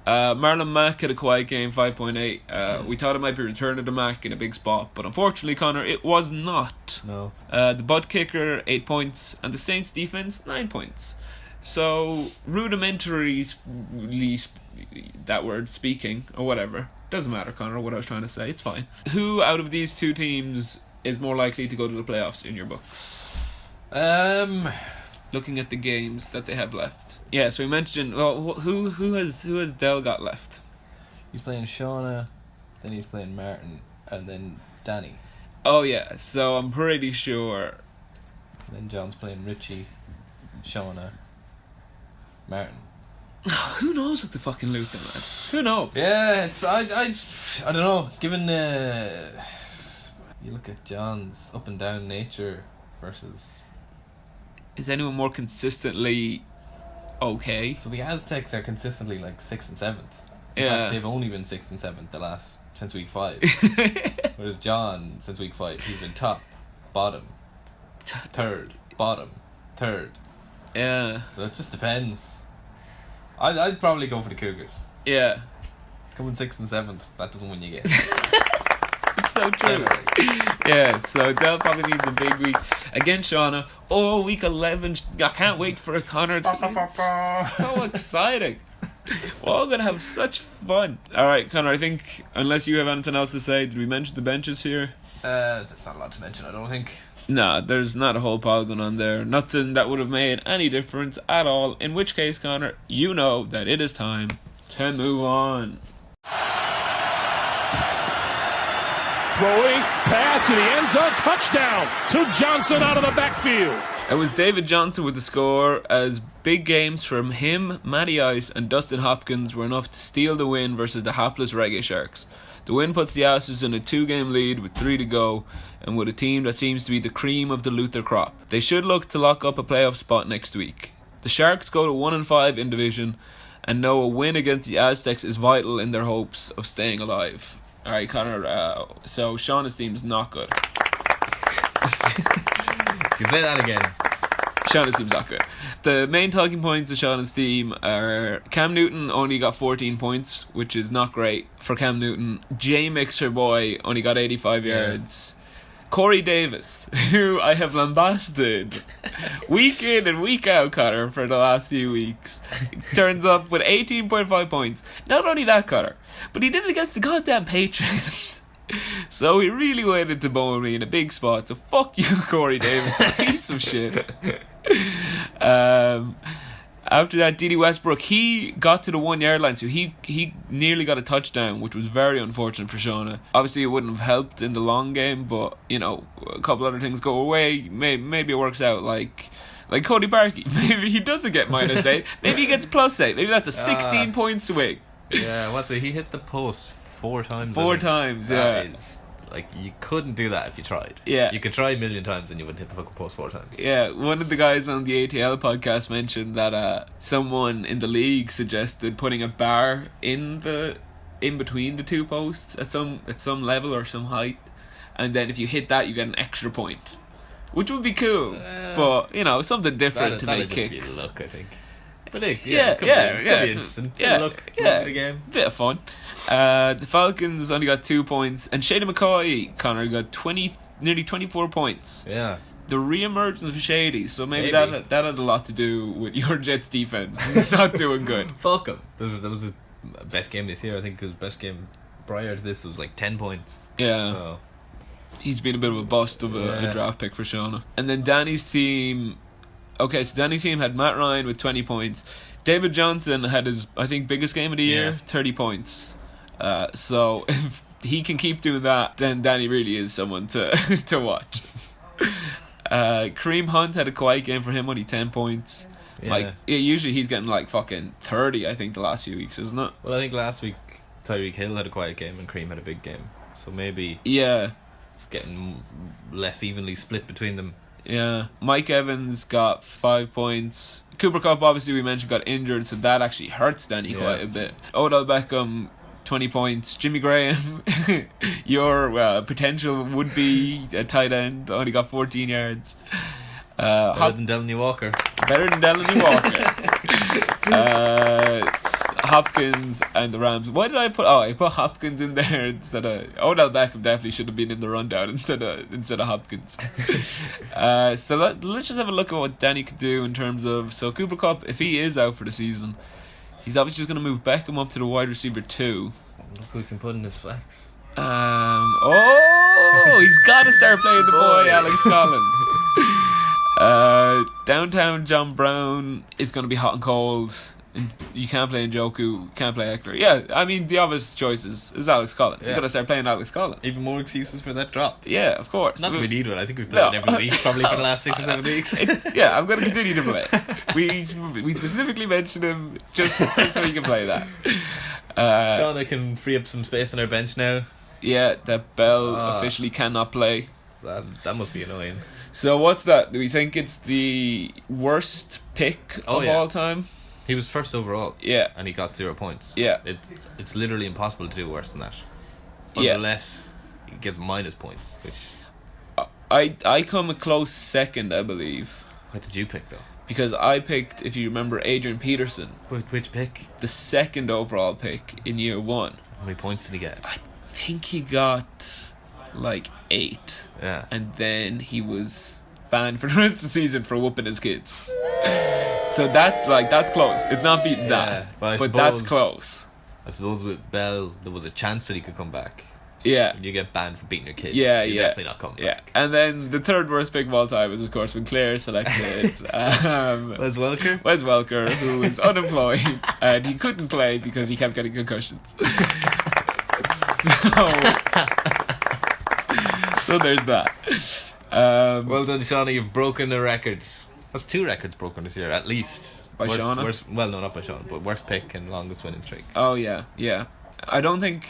Marlon Mack had a quiet game, 5.8. We thought it might be returning to Mack in a big spot, but unfortunately, Connor, it was not. No. The butt kicker, 8 points, and the Saints defense, 9 points. So, rudimentary, that word, speaking, or whatever. Doesn't matter, Connor, what I was trying to say, it's fine. Who out of these two teams is more likely to go to the playoffs in your books? Looking at the games that they have left. Yeah, so we mentioned, well, who has Dell got left? He's playing Shauna, then he's playing Martin, and then Danny. Oh yeah, so I'm pretty sure. And then John's playing Richie, Shauna, Martin. Who knows what the fucking Luther, man? Who knows? Yeah, it's I don't know. Given you look at John's up and down nature versus. Is anyone more consistently okay? So the Aztecs are consistently like 6th and 7th. In Yeah, fact, they've only been 6th and 7th since week 5. Whereas John, since week 5, he's been top, bottom, third, bottom, third. Yeah. So it just depends. I'd probably go for the Cougars. Yeah. Coming 6th and 7th, that doesn't win you games. It's so true. Yeah, so Dell probably needs a big week against Shauna. Oh, week 11. I can't wait for it, Connor. It's gonna be so exciting. We're all going to have such fun. Alright, Connor, I think, unless you have anything else to say, did we mention the benches here? That's not a lot to mention, I don't think. Nah, there's not a whole pile going on there. Nothing that would have made any difference at all. In which case, Connor, you know that it is time to move on. Throwing, pass in the end zone, touchdown to Johnson out of the backfield. It was David Johnson with the score, as big games from him, Matty Ice and Dustin Hopkins were enough to steal the win versus the hapless Reggae Sharks. The win puts the Asses in a 2-game lead with 3 to go, and with a team that seems to be the cream of the Luther crop. They should look to lock up a playoff spot next week. The Sharks go to 1-5 in division, and know a win against the Aztecs is vital in their hopes of staying alive. Alright, Connor, so Shauna's team's not good. You can say that again. Shauna's team's not good. The main talking points of Shauna's team are Cam Newton only got 14 points, which is not great for Cam Newton. J Mixer Boy only got 85 yards. Corey Davis, who I have lambasted week in and week out, Connor, for the last few weeks, turns up with 18.5 points. Not only that, Connor, but he did it against the goddamn Patriots. So he really waited to bone me in a big spot. So fuck you, Corey Davis, you piece of shit. After that, Dede Westbrook, he got to the 1 yard line, so he nearly got a touchdown, which was very unfortunate for Shauna. Obviously, it wouldn't have helped in the long game, but you know, a couple other things go away. Maybe it works out like Cody Parkey. Maybe he doesn't get -8. Maybe he gets +8. Maybe that's a 16-point swing. Yeah, he hit the post 4 times. 4 times, that yeah. Is, you couldn't do that if you tried. Yeah. You could try a million times and you wouldn't hit the fucking post 4 times. Yeah, one of the guys on the ATL podcast mentioned that someone in the league suggested putting a bar in between the 2 posts at some level or some height, and then if you hit that, you get an extra point, which would be cool. But you know, something different to make kicks. That'd just be luck, I think. But Yeah, it could be interesting. Look, the game. Bit of fun. The Falcons only got 2 points, and Shady McCoy, Connor, got nearly 24 points. Yeah. The re-emergence of Shady, so maybe that had a lot to do with your Jets defense not doing good. Fuck him. That was his best game this year. I think his best game prior to this was like 10 points. Yeah. So He's been a bit of a bust of a draft pick for Shauna. And then Danny's team. Okay, so Danny's team had Matt Ryan with 20 points. David Johnson had his, I think, biggest game of the year, 30 points. So if he can keep doing that, then Danny really is someone to to watch. Kareem Hunt had a quiet game for him, only 10 points. Usually he's getting like fucking 30, I think, the last few weeks, isn't it? Well, I think last week Tyreek Hill had a quiet game and Kareem had a big game. So maybe it's getting less evenly split between them. Yeah. Mike Evans got 5 points. Cooper Kupp, obviously we mentioned, got injured, so that actually hurts Danny quite a bit. Odell Beckham, 20 points. Jimmy Graham, your potential would-be a tight end, only got 14 yards. Better than Delaney Walker. Hopkins and the Rams. Why did I put? I put Hopkins in there instead of Odell Beckham. Definitely should have been in the rundown instead of Hopkins. So let's just have a look at what Danny could do in terms of. So Cooper Kupp, if he is out for the season, he's obviously just going to move Beckham up to the wide receiver 2. Look who we can put in his flex. He's got to start playing the boy Alex Collins. Downtown John Brown is going to be hot and cold. You can't play Njoku, can't play Eckler. Yeah, I mean, the obvious choice is Alex Collins. You've got to start playing Alex Collins. Even more excuses for that drop. Yeah, of course. Not that we need one. I think we've played it every week, probably for the last 6 or 7 weeks. I'm going to continue to play. We specifically mentioned him just so he can play that. Shauna can free up some space on our bench now. Yeah, that Bell officially cannot play. That must be annoying. So what's that? Do we think it's the worst pick of all time? He was first overall. Yeah. And he got 0 points. Yeah. It's literally impossible to do worse than that. Unless he gets minus points, which... I come a close second, I believe. What did you pick, though? Because I picked, if you remember, Adrian Peterson. Which pick? The second overall pick in year 1. How many points did he get? I think he got like 8. Yeah. And then he was banned for the rest of the season for whooping his kids. So that's close. It's not beating that, but that's close. I suppose with Bell, there was a chance that he could come back. Yeah. When you get banned for beating your kids, you're definitely not coming back. And then the third worst pick of all time was, of course, when Claire selected Wes Welker, who was unemployed and he couldn't play because he kept getting concussions. So there's that. Well done, Shauna. You've broken the records. That's 2 records broken this year, at least. By Shauna? Well, no, not by Shauna, but worst pick and longest winning streak. Oh, yeah. I don't think...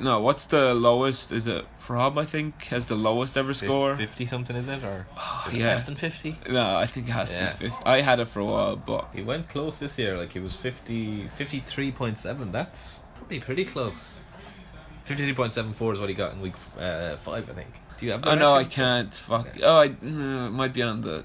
No, what's the lowest? Is it Rob, I think, has the lowest ever score? 50-something, is it? Or is it yeah. less than 50? No, I think it has to be 50. I had it for a while, but... He went close this year. Like, he was 53.7. That's probably pretty close. 53.74 is what he got in week 5, I think. Do you have that? No, I can't. Fuck. Oh, it might be on the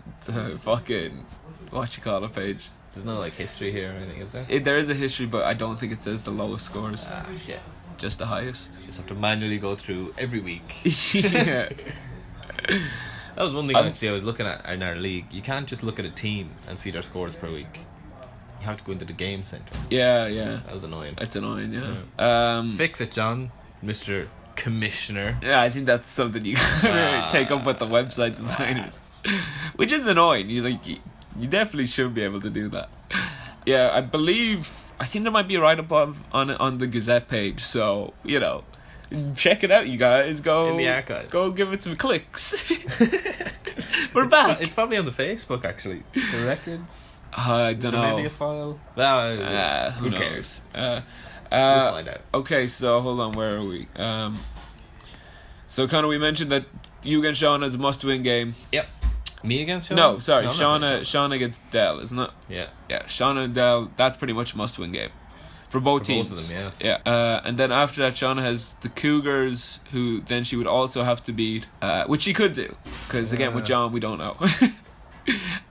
fucking page. There's no like history here or anything, is there? There is a history, but I don't think it says the lowest scores. Shit. Just the highest. Just have to manually go through every week. Yeah. That was one thing actually I was looking at in our league. You can't just look at a team and see their scores per week. You have to go into the game center. Yeah. That was annoying. It's annoying, yeah. Fix it, John, Mr. Commissioner. Yeah, I think that's something you gotta take up with the website designers, which is annoying. You definitely should be able to do that. Yeah, I think there might be a write up on the Gazette page. So check it out, you guys. Go in the archives. Go give it some clicks. We're back. It's probably on the Facebook actually. The records. I don't know. Maybe a file. Who cares? We'll find out. Okay, so hold on, where are we? So Connor, we mentioned that you against Shauna is a must-win game. Yep. Me against Shauna? No, sorry, Shauna against Dell, isn't it? Yeah. Yeah, Shauna and Dell, that's pretty much a must-win game. For both teams. Both of them, yeah. And then after that, Shauna has the Cougars, who then she would also have to beat, which she could do, because again, with John, we don't know.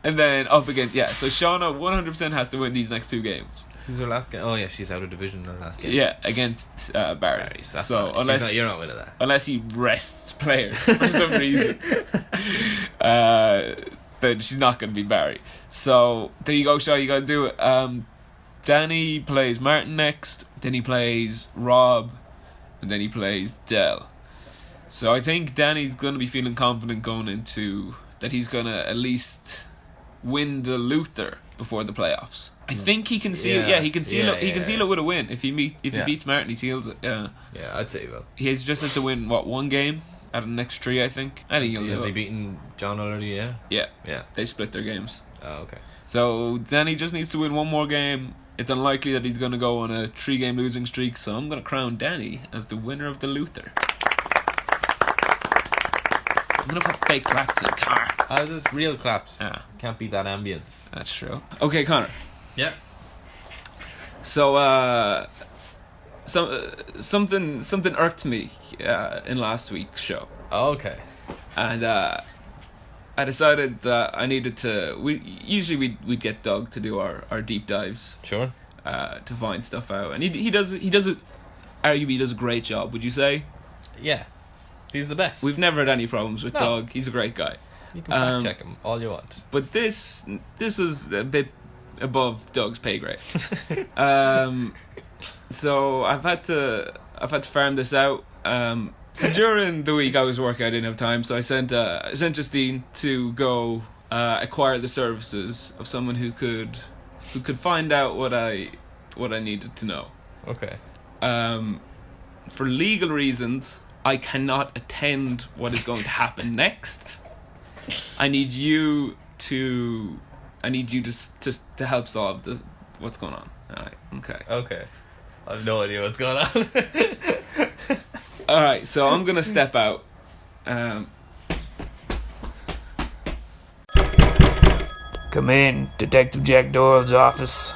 And then up against, so Shauna 100% has to win these next 2 games. Who's her last game? Oh yeah, she's out of division in her last game. Yeah, against Barry. So unless you're not winning that. Unless he rests players for some reason, then she's not going to be Barry. So there you go, Shaw. You got to do it. Danny plays Martin next. Then he plays Rob, and then he plays Dell. So I think Danny's going to be feeling confident going into that he's going to at least win the Luther before the playoffs. I think he can seal. Yeah, he can seal it. He can seal it with a win if he beats Martin. He seals it. Yeah, I'd say he will. He just has to win one game out of the next 3. I think he'll do it. Has he beaten John already? Yeah. They split their games. Oh, okay. So Danny just needs to win one more game. It's unlikely that he's going to go on a 3-game losing streak. So I'm going to crown Danny as the winner of the Luther. I'm going to put fake claps in the car. Oh, there's real claps. Yeah. Can't beat that ambience. That's true. Okay, Connor. Yeah. So, something irked me in last week's show. Oh, okay. And I decided that I needed to. We'd get Doug to do our deep dives. Sure. To find stuff out, and he does arguably does a great job. Would you say? Yeah. He's the best. We've never had any problems with Doug. He's a great guy. You can fact check him all you want. But this is a bit above Doug's pay grade. So I've had to farm this out. So during the week I was working, I didn't have time, so I sent Justine to go acquire the services of someone who could find out what I needed to know. Okay. For legal reasons, I cannot attend what is going to happen next. I need you to help solve what's going on. All right. Okay. Okay. I have no idea what's going on. All right. So I'm gonna step out. Come in, Detective Jack Doyle's office.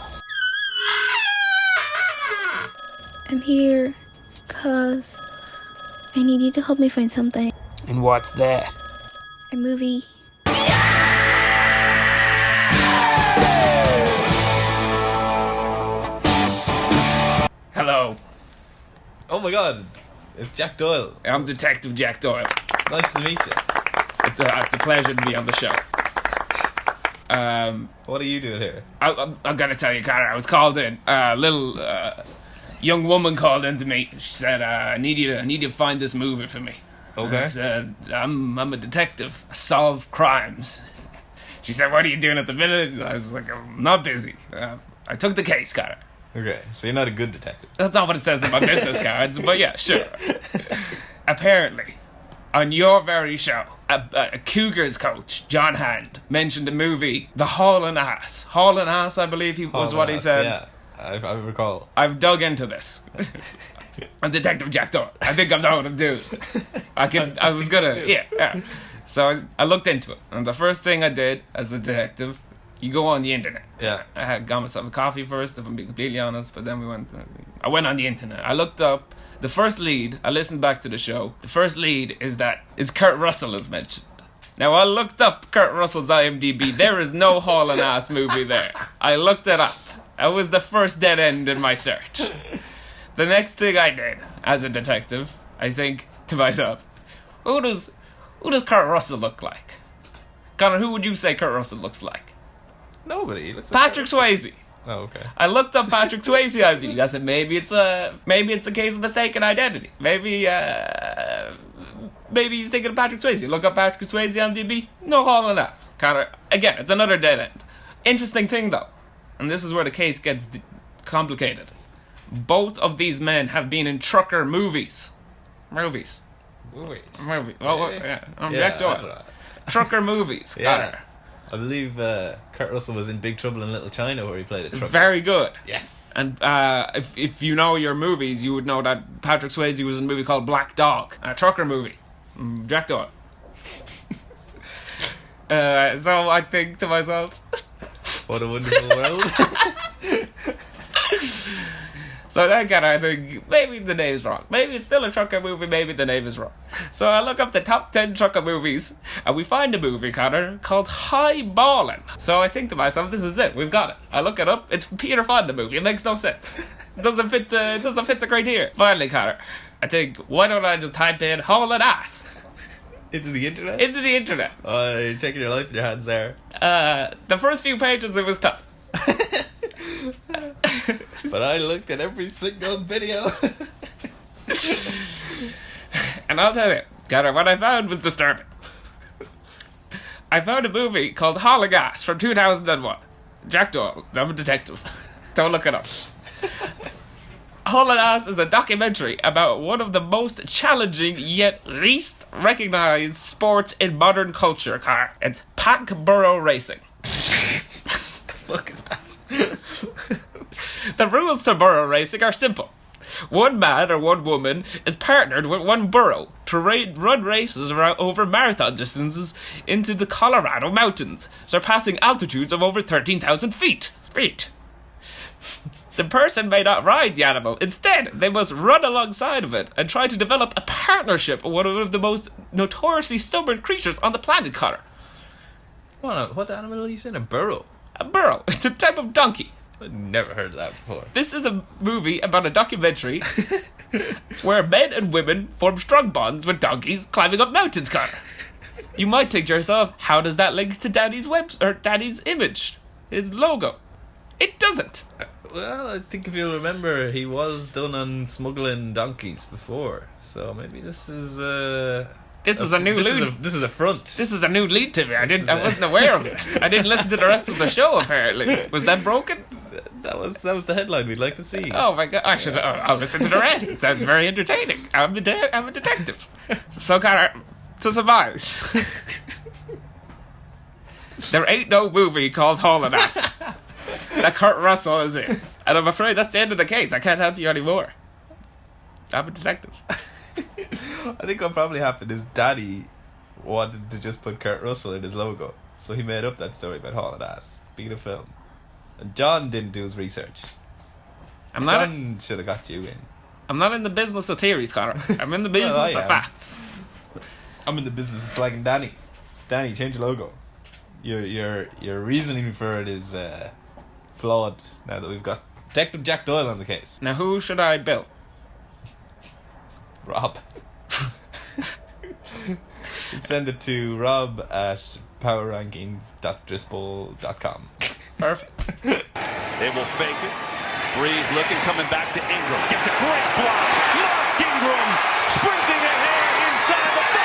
I'm here because I need you to help me find something. And what's that? A movie. Hello. Oh my god. It's Jack Doyle. I'm Detective Jack Doyle. Nice to meet you. It's a pleasure to be on the show. What are you doing here? I'm gonna tell you, Connor. I was called in. A little young woman called in to me. She said, "I need you to find this movie for me." Okay. I said, "I'm a detective. I solve crimes." She said, "What are you doing at the minute?" I was like, "I'm not busy. I took the case, Connor." Okay, so you're not a good detective. That's not what it says in my business cards, but yeah, sure. Apparently, on your very show, a Cougars coach, John Hand, mentioned a movie, The Haulin' Ass. Haulin' Ass, I believe was what he said. Yeah, I recall. I've dug into this. I'm Detective Jack Doyle. I think I know what I'm doing. Yeah. So I looked into it, and the first thing I did as a detective, you go on the internet. Yeah. I had got myself a coffee first, if I'm being completely honest, but then I went on the internet. I looked up the first lead. I listened back to the show. The first lead is Kurt Russell is mentioned. Now, I looked up Kurt Russell's IMDb. There is no Haulin' Ass movie there. I looked it up. That was the first dead end in my search. The next thing I did as a detective, I think to myself, who does Kurt Russell look like? Connor, who would you say Kurt Russell looks like? Nobody. He looks Patrick Swayze. Oh, okay. I looked up Patrick Swayze IMDb. I said maybe it's a case of mistaken identity. Maybe he's thinking of Patrick Swayze. Look up Patrick Swayze IMDb. No Haulin' Ass. Connor, again, it's another dead end. Interesting thing though, and this is where the case gets complicated. Both of these men have been in trucker movies. Well, yeah. I'm Jack Doyle. Trucker movies. Yeah. Connor. I believe Kurt Russell was in Big Trouble in Little China where he played a trucker. Very good. Yes. And if you know your movies, you would know that Patrick Swayze was in a movie called Black Dog, a trucker movie. Jack Doyle. So I think to myself, what a wonderful world. so then again, I think maybe the name's wrong. Maybe it's still a trucker movie, maybe the name is wrong. So I look up the top 10 trucker movies, and we find a movie, Connor, called Highballin'. So I think to myself, this is it, we've got it. I look it up, it's Peter Fonda movie, it makes no sense. It doesn't fit the criteria. Finally, Connor, I think, why don't I just type in Haulin' Ass? Into the internet? Into the internet. You're taking your life in your hands there. The first few pages, it was tough. But I looked at every single video. And I'll tell you, Connor, what I found was disturbing. I found a movie called Hall of Gas from 2001. Jack Doyle. I'm a detective. Don't look it up. Hall of Gas is a documentary about one of the most challenging yet least recognized sports in modern culture, Car. It's pack burro racing. The fuck is that? The rules to burro racing are simple. One man or one woman is partnered with one burro to run races over marathon distances into the Colorado mountains, surpassing altitudes of over 13,000 feet. The person may not ride the animal. Instead, they must run alongside of it and try to develop a partnership with one of the most notoriously stubborn creatures on the planet, Connor. What animal are you saying? A burro? A burro. It's a type of donkey. I've never heard of that before. This is a movie about a documentary where men and women form strong bonds with donkeys climbing up mountains, Connor. You might think to yourself, how does that link to Daddy's image, his logo? It doesn't. Well, I think if you'll remember, he was done on smuggling donkeys before, so maybe this is This is a new lead. This is a front. This is a new lead to me. I wasn't aware of this. I didn't listen to the rest of the show. Apparently, was that broken? That was the headline we'd like to see. Oh my god! I'll listen to the rest. It sounds very entertaining. I'm a detective. So Connor, to surmise, there ain't no movie called Hall of Gas that Kurt Russell is in, and I'm afraid that's the end of the case. I can't help you anymore. I'm a detective. I think what probably happened is Daddy wanted to just put Kurt Russell in his logo, so he made up that story about Hall of Gas being a film. And John didn't do his research. John should have got you in. I'm not in the business of theories, Connor. I'm in the business of facts. I'm in the business of slagging Danny. Danny, change your logo. Your reasoning for it is flawed now that we've got Detective Jack Doyle on the case. Now who should I bill? Rob. Send it to rob at powerrankings.drisbowl.com. Perfect. They will fake it. Breeze looking, coming back to Ingram. Gets a great block. Mark Ingram sprinting ahead inside the 5.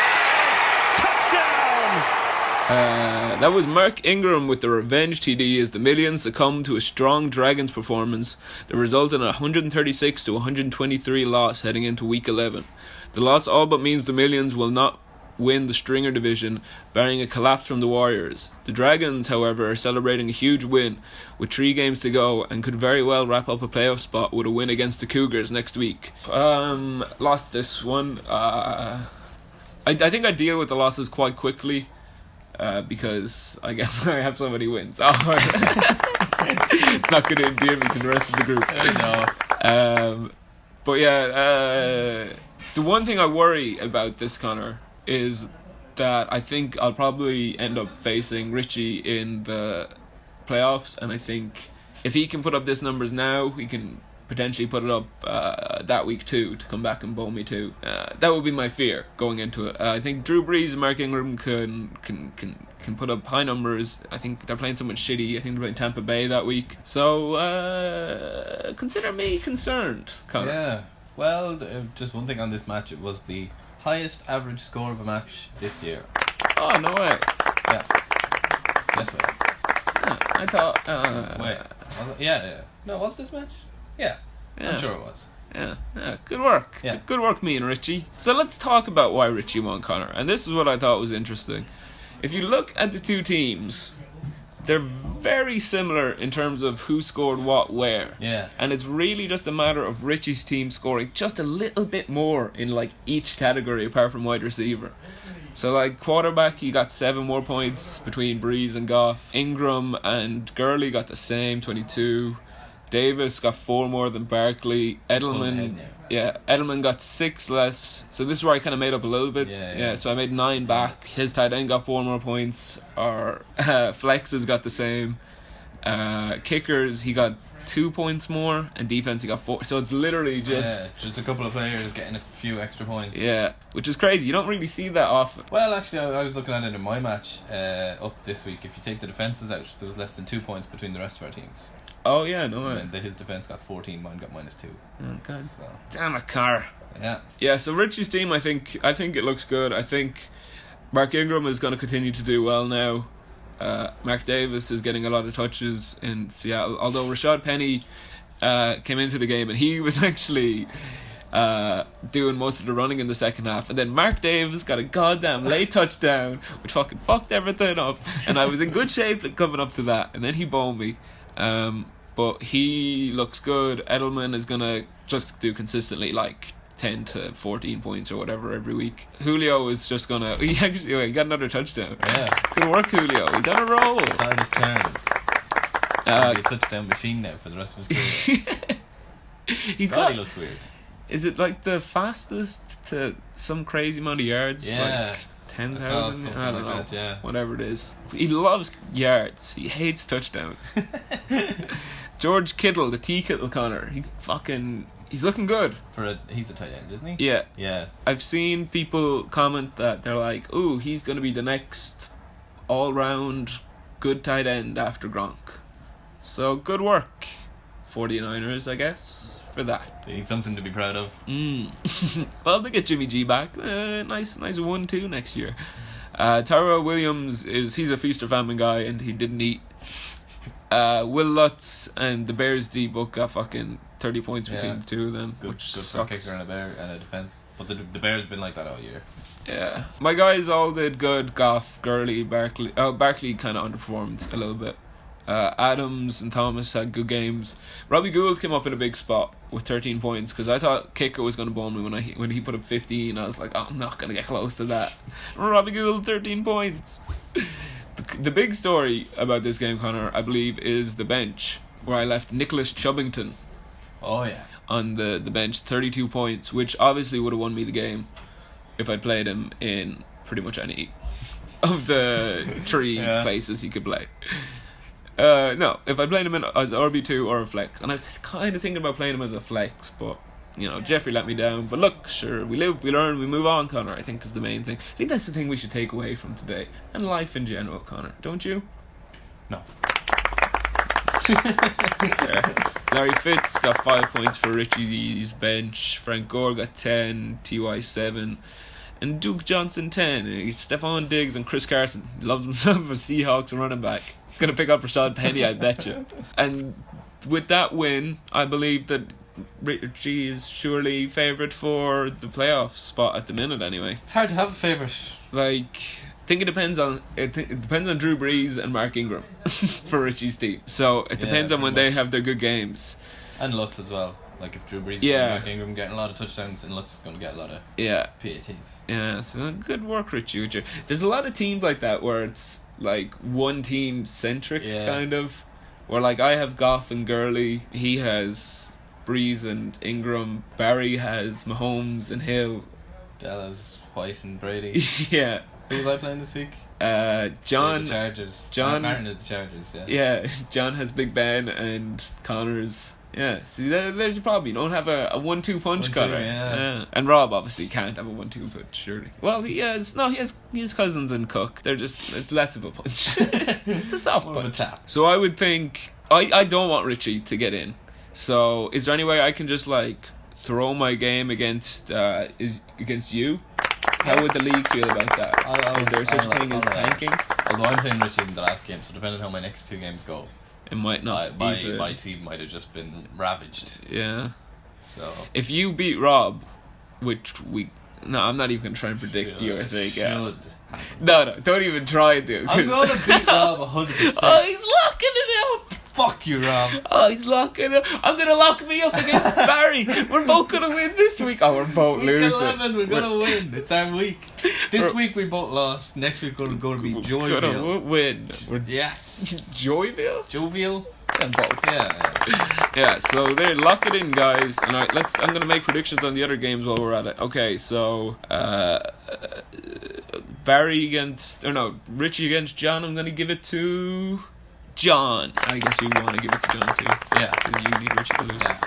Touchdown! That was Mark Ingram with the revenge TD as the Millions succumbed to a strong Dragons performance that resulted in a 136-123 loss heading into Week 11. The loss all but means the Millions will not win the Stringer division, barring a collapse from the Warriors. The Dragons, however, are celebrating a huge win with 3 games to go and could very well wrap up a playoff spot with a win against the Cougars next week. Lost this one. I think I deal with the losses quite quickly. Because I guess I have so many wins. It's not going to endear me to the rest of the group. No. But yeah, the one thing I worry about this, Connor, is that I think I'll probably end up facing Richie in the playoffs, and I think if he can put up this numbers now, he can potentially put it up that week too to come back and bowl me too. That would be my fear going into it. I think Drew Brees and Mark Ingram can put up high numbers. I think they're playing someone shitty. I think they're playing Tampa Bay that week. So consider me concerned, Connor. Yeah. Well, just one thing on this match, it was the highest average score of a match this year. Oh, no way. Yeah. Yes, way. I thought... Wait. Was it? Yeah. No, was this match? Yeah. I'm sure it was. Yeah, good work. Yeah. Good work, me and Richie. So let's talk about why Richie won, Connor. And this is what I thought was interesting. If you look at the two teams, they're very similar in terms of who scored what where. Yeah. And it's really just a matter of Richie's team scoring just a little bit more in like each category apart from wide receiver. So like quarterback, he got 7 more points between Breeze and Goff. Ingram and Gurley got the same, 22. Davis got 4 more than Barkley. Edelman got 6 less. So this is where I kind of made up a little bit. Yeah, so I made 9 back. His tight end got 4 more points. Our flexes got the same. Kickers, he got 2 points more, and defense he got 4. So it's literally just a couple of players getting a few extra points. Yeah, which is crazy. You don't really see that often. Well, actually, I was looking at it in my match up this week. If you take the defenses out, there was less than 2 points between the rest of our teams. Oh yeah, no way. And his defense got 14, mine got -2. Oh god. So. Damn it, Car. Yeah, so Richie's team, I think it looks good. I think Mark Ingram is going to continue to do well now. Mark Davis is getting a lot of touches in Seattle, although Rashad Penny came into the game and he was actually doing most of the running in the second half, and then Mark Davis got a goddamn late touchdown which fucking fucked everything up, and I was in good shape coming up to that, and then he boned me. But he looks good. Edelman is gonna just do consistently like 10 to 14 points or whatever every week. Julio is just gonna he got another touchdown. Good work, Julio. He's on a roll. Time his turn. He'll be a touchdown machine now for the rest of his career. He looks weird. Is it like the fastest to some crazy amount of yards? Yeah. Like 10,000? I don't know. That, yeah. Whatever it is. He loves yards. He hates touchdowns. George Kittle, the T Kittle Connor. He's looking good. He's a tight end, isn't he? Yeah. Yeah. I've seen people comment that they're like, ooh, he's going to be the next all-round good tight end after Gronk. So good work, 49ers, I guess, for that. They need something to be proud of. Well, they get Jimmy G back. Nice 1-2 next year. Tyrell Williams he's a feast or famine guy, and he didn't eat. Will Lutz and the Bears D book got fucking 30 points between the two of them, good sucks. for a kicker and a defense. But the Bears have been like that all year. Yeah, my guys all did good. Goff, Gurley, Barkley. Barkley kind of underperformed a little bit. Adams and Thomas had good games. Robbie Gould came up in a big spot with 13 points because I thought Kicker was going to bone me when he put up 15. I was like, I'm not going to get close to that. Robbie Gould, 13 points. The big story about this game, Connor, I believe, is the bench, where I left Nicholas Chubbington. Oh yeah. On the bench, 32 points, which obviously would have won me the game if I'd played him in pretty much any of the three places he could play. No, if I played him as RB2 or a flex, and I was kind of thinking about playing him as a flex, but Jeffrey let me down. But look, sure, we live, we learn, we move on, Connor. I think is the main thing. I think that's the thing we should take away from today and life in general, Connor. Don't you? No. Larry Fitz got 5 points for Richie's bench. Frank Gore got 10, Ty 7, and Duke Johnson 10. Stephon Diggs and Chris Carson loves himself a Seahawks running back. He's going to pick up Rashad Penny, I bet you. And with that win, I believe that Richie is surely favourite for the playoff spot at the minute anyway. It's hard to have a favourite. I think it depends on Drew Brees and Mark Ingram for Richie's team. So it depends on when they have their good games. And Lutz as well. Like if Drew Brees and Mark Ingram getting a lot of touchdowns, and Lutz is going to get a lot of PATs. Yeah, so good work, Richie. There's a lot of teams like that where it's like one team centric kind of. Where like I have Goff and Gurley, he has Breeze and Ingram, Barry has Mahomes and Hill, Dell has White and Brady. Yeah. Who was I playing this week? John. The Chargers. John is the Chargers. Yeah. John has Big Ben and Connors. Yeah. See, there's your problem. You don't have a 1-2 punch, Connor. Yeah. And Rob obviously can't have a 1-2 punch, surely. Well, he has Cousins and Cook. It's less of a punch. It's a soft punch. Of a tap. So I would think I don't want Richie to get in. So is there any way I can just like throw my game against you? How would the league feel about that? Is there such a thing as tanking? Although I'm playing Richie in the last game, so depending on how my next two games go, it might not. My team might have just been ravaged. Yeah. So if you beat Rob, I'm not even gonna try and predict your thing. Yeah. No, don't even try to. I'm gonna beat Rob 100%. Oh, he's locking it up. Fuck you, Rob. Oh, he's locking it. I'm gonna lock me up against Barry. We're both gonna win this week. Oh, we're both losing. 11, we're gonna win. It's our week. This week we both lost. Next week we're going to be Joyville. Gonna win. Yes. Joyville? Jovial. And both. Yeah. Yeah. So there, lock it in, guys. And I'm gonna make predictions on the other games while we're at it. Okay. So Richie against John. I'm gonna give it to John. I guess you want to give it to John too. Yeah. Because you need Richie to lose. Yeah.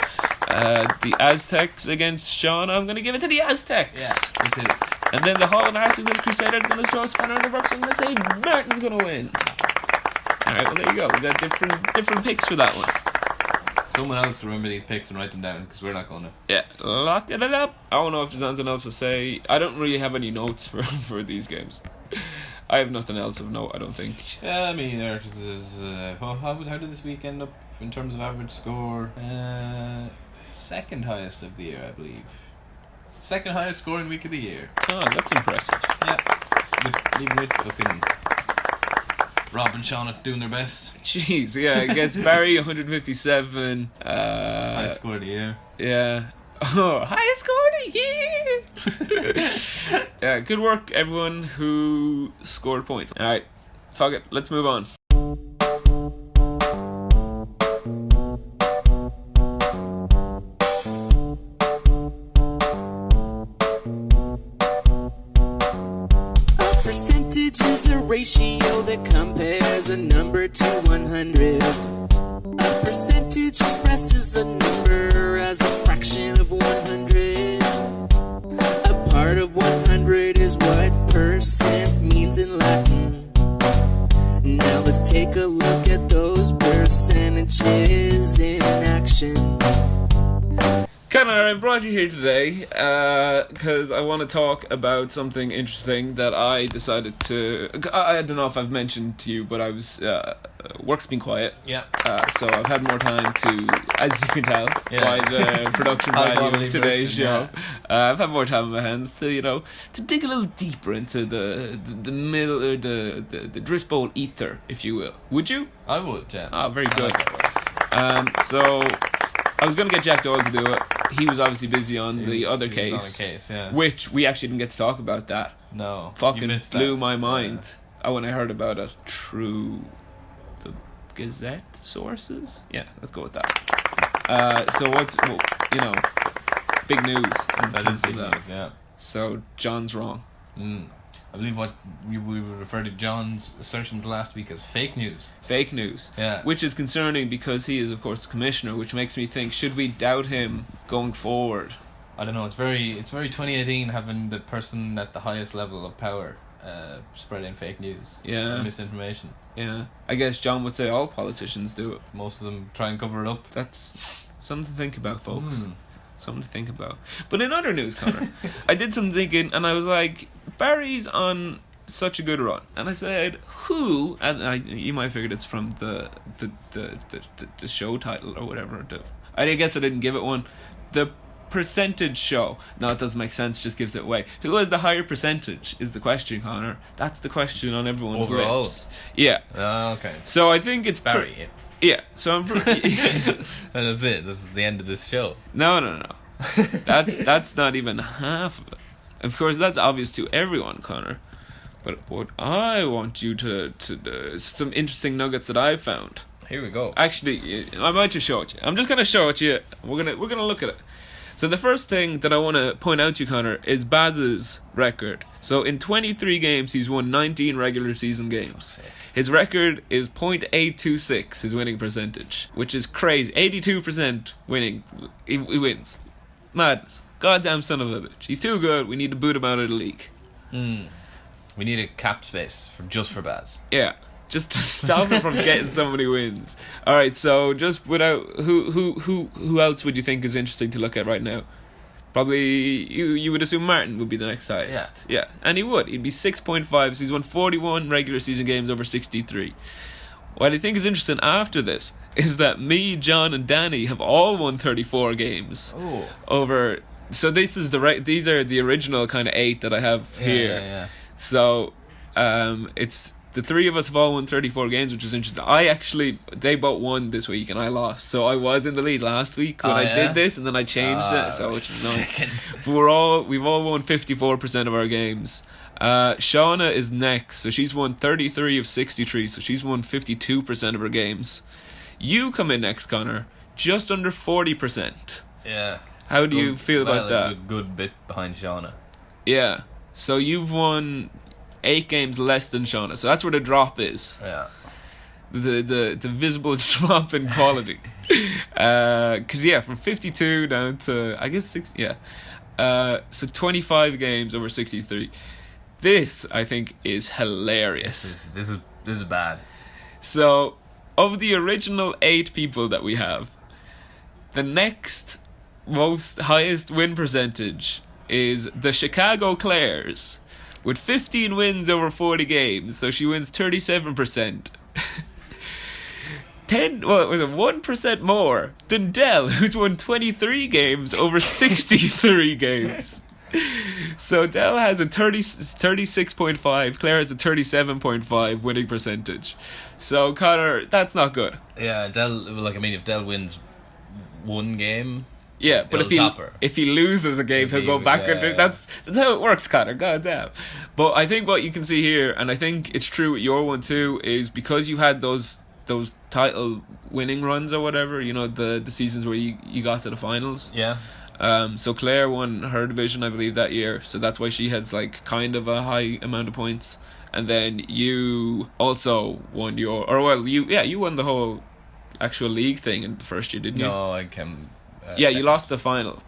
The Aztecs against Sean. I'm going to give it to the Aztecs. Yeah, me too. And then the Hall and Arsenal Crusaders going to throw a spanner in the works. I'm going to say Martin's going to win. Alright, well there you go. We got different picks for that one. Someone else remember these picks and write them down, because we're not going to. Yeah, lock it up. I don't know if there's anything else to say. I don't really have any notes for these games. I have nothing else of note, I don't think. Yeah, me either. How did this week end up in terms of average score? Second highest of the year, I believe. Second highest scoring week of the year. Oh, that's impressive. Yeah. Even with fucking Rob and Shauna doing their best. Jeez, yeah, against Barry, 157. Highest score of the year. Yeah. Oh, highest score of the year! Yeah, good work, everyone who scored points. Alright, fuck it, let's move on. Percentage is a ratio that compares a number to 100. A percentage expresses a number as a fraction of 100. A part of 100 is what percent means in Latin. Now let's take a look at those percentages in action. Connor, I brought you here today because I want to talk about something interesting that I decided to... I don't know if I've mentioned to you, but I was... work's been quiet. Yeah. So I've had more time to, as you can tell, by the production value of today's show. Yeah. I've had more time on my hands to, to dig a little deeper into the middle, or the Drisbowl ether, if you will. Would you? I would, yeah. Ah, very good. So... I was going to get Jack Doyle to do it. He was obviously busy on the other case, yeah. which we actually didn't get to talk about that. No. Fucking blew my mind when I heard about it. Through the Gazette sources? Yeah, let's go with that. So what's, big news. That is big news, yeah. So John's wrong. I believe what we would refer to John's assertions last week as fake news. Fake news. Yeah. Which is concerning because he is, of course, the commissioner, which makes me think, should we doubt him going forward? I don't know, it's very 2018 having the person at the highest level of power spreading fake news. Yeah. And misinformation. Yeah. I guess John would say all politicians do it. Most of them try and cover it up. That's something to think about, folks. Something to think about. But in other news, Connor, I did some thinking and I was like, Barry's on such a good run. And I said, who, and you might have figured it's from the show title or whatever. I guess I didn't give it one. The percentage show. No, it doesn't make sense, just gives it away. Who has the higher percentage is the question, Connor. That's the question on everyone's overall lips. Yeah. Okay. So I think it's Barry. Yeah, so I'm pretty... And that's it. This is the end of this show. No. That's not even half of it. Of course, that's obvious to everyone, Connor. But what I want you to some interesting nuggets that I found. Here we go. Actually, I might just show it to you. I'm just gonna show it to you. We're gonna look at it. So the first thing that I want to point out to you, Connor, is Baz's record. So in 23 games, he's won 19 regular season games. His record is .826, his winning percentage, which is crazy. 82% winning. He wins. Madness. Goddamn son of a bitch. He's too good. We need to boot him out of the league. We need a cap space just for Baz. Yeah. Just to stop him from getting so many wins. Alright, so just without... Who else would you think is interesting to look at right now? Probably you would assume Martin would be the next highest. Yeah. And he would. He'd be 6.5, so he's won 41 regular season games over 63. What I think is interesting after this is that me, John, and Danny have all won 34 games over. So these are the original kind of 8 that I have here. Yeah. So it's the three of us have all won 34 games, which is interesting. They both won this week and I lost. So I was in the lead last week when I did this, and then I changed it, so which is annoying. But we've all won 54% of our games. Shauna is next, so she's won 33 of 63, so she's won 52% of her games. You come in next, Connor, just under 40%. Yeah. How do you feel about that? A good bit behind Shauna. Yeah. So you've won 8 games less than Shauna, so that's where the drop is. Yeah. The visible drop in quality. Because from 52 down to I guess 60. Yeah. So 25 games over 63. This I think is hilarious. This is bad. So of the original 8 people that we have, The next most highest win percentage is the Chicago Clares with 15 wins over 40 games. So she wins 37%. 1% more than Dell, who's won 23 games over 63 games. So Dell has a 36.5, Claire has a 37.5 winning percentage. So Connor, that's not good. Yeah, if Dell wins one game, yeah, but if he loses a game, he'll go back and that's how it works, Connor. God damn. But I think what you can see here, and I think it's true with your one too, is because you had those title winning runs or whatever, the seasons where you got to the finals. Yeah. So Claire won her division, I believe, that year. So that's why she has like kind of a high amount of points. And then you also won you won the whole actual league thing in the first year, didn't you? No, I can. You lost the final.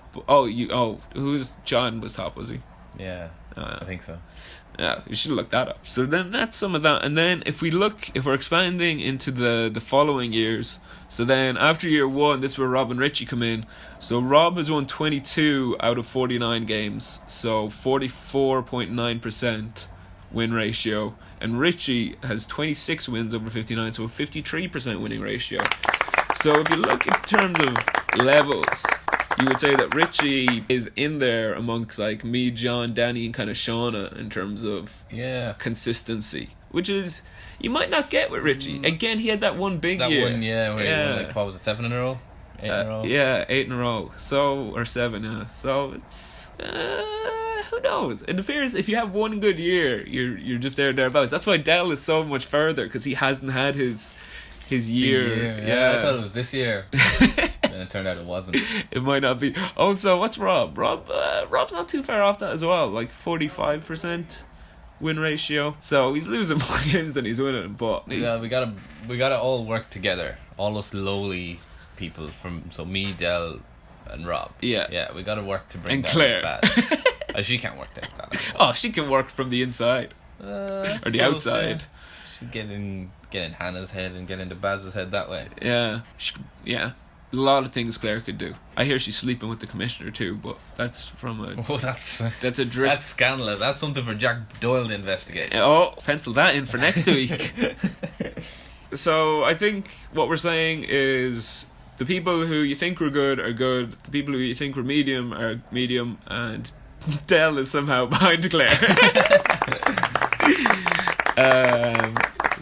John was top, was he? Yeah, I think so. Yeah, you should look that up. So then that's some of that. And then if we're expanding into the following years, so then after year one, this is where Rob and Richie come in. So Rob has won 22 out of 49 games, so 44.9% win ratio. And Richie has 26 wins over 59, so a 53% winning ratio. So if you look in terms of levels, you would say that Richie is in there amongst like me, John, Danny, and kind of Shauna in terms of consistency, which is you might not get with Richie. Again, he had that one big year. Where he won, what was it, 7 in a row? 8 in a row? Yeah, 8 in a row. Or 7, yeah. So it's who knows? It appears if you have one good year, you're just thereabouts. That's why Dell is so much further, because he hasn't had his year. Yeah, I thought it was this year. And it turned out it wasn't. It might not be. Also, what's Rob? Rob's not too far off that as well, like 45% win ratio. So he's losing more games than he's winning. But we gotta all work together. All us lowly people so me, Del, and Rob. Yeah, we gotta work to bring. And down Claire. Bad. She can't work that. Oh, she can work from the inside or the outside. She get in Hannah's head and get into Baz's head that way. Yeah. A lot of things Claire could do. I hear she's sleeping with the commissioner too, but that's from a... Oh, that's a That's scandalous. That's something for Jack Doyle to investigate. Oh, pencil that in for next week. So I think what we're saying is the people who you think were good are good, the people who you think were medium are medium, and Dell is somehow behind Claire.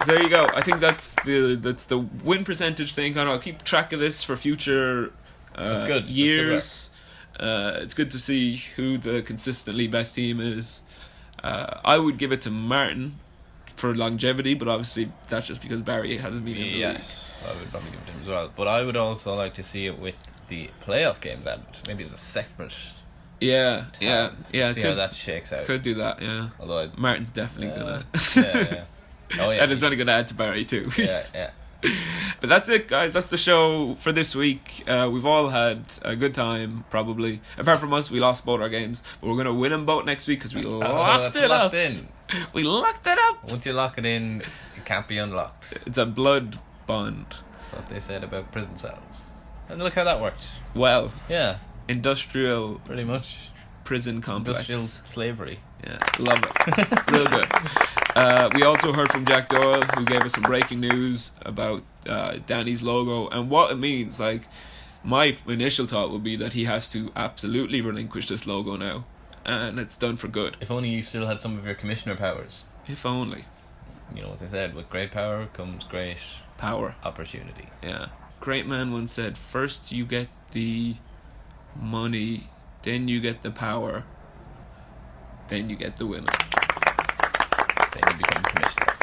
So there you go. I think that's the win percentage thing. I'll keep track of this for future years. It's good to see who the consistently best team is. I would give it to Martin for longevity, but obviously that's just because Barry hasn't been in the league. I would probably give it to him as well. But I would also like to see it with the playoff games and maybe as a separate. Yeah. See how that shakes out. Could do that, yeah. Although Martin's definitely gonna. Yeah. Oh yeah. And it's only gonna add to Barry too. Yeah. But that's it, guys. That's the show for this week. We've all had a good time, probably. Apart from us, we lost both our games, but we're gonna win them both next week because we locked it up. We locked it up. Once you lock it in, it can't be unlocked. It's a blood bond. That's what they said about prison cells. And look how that worked. Well, yeah. Industrial, pretty much. Prison complex. Industrial slavery. Yeah, love it. Real good. We also heard from Jack Doyle, who gave us some breaking news about Danny's logo and what it means. Like, my initial thought would be that he has to absolutely relinquish this logo now, and it's done for good. If only you still had some of your commissioner powers. If only. You know what they said, with great power comes great power. Opportunity. Yeah. Great man once said, first you get the money, then you get the power, then you get the women. Then you become commissioner.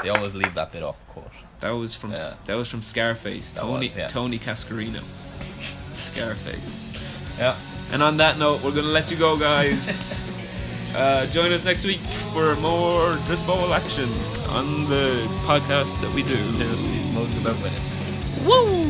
They always leave that bit off, quote. That was from Scarface. Tony Cascarino. Scarface. Yeah. And on that note, we're gonna let you go, guys. Join us next week for more Drisbowl action on the podcast that we do. These modes about winning. Woo!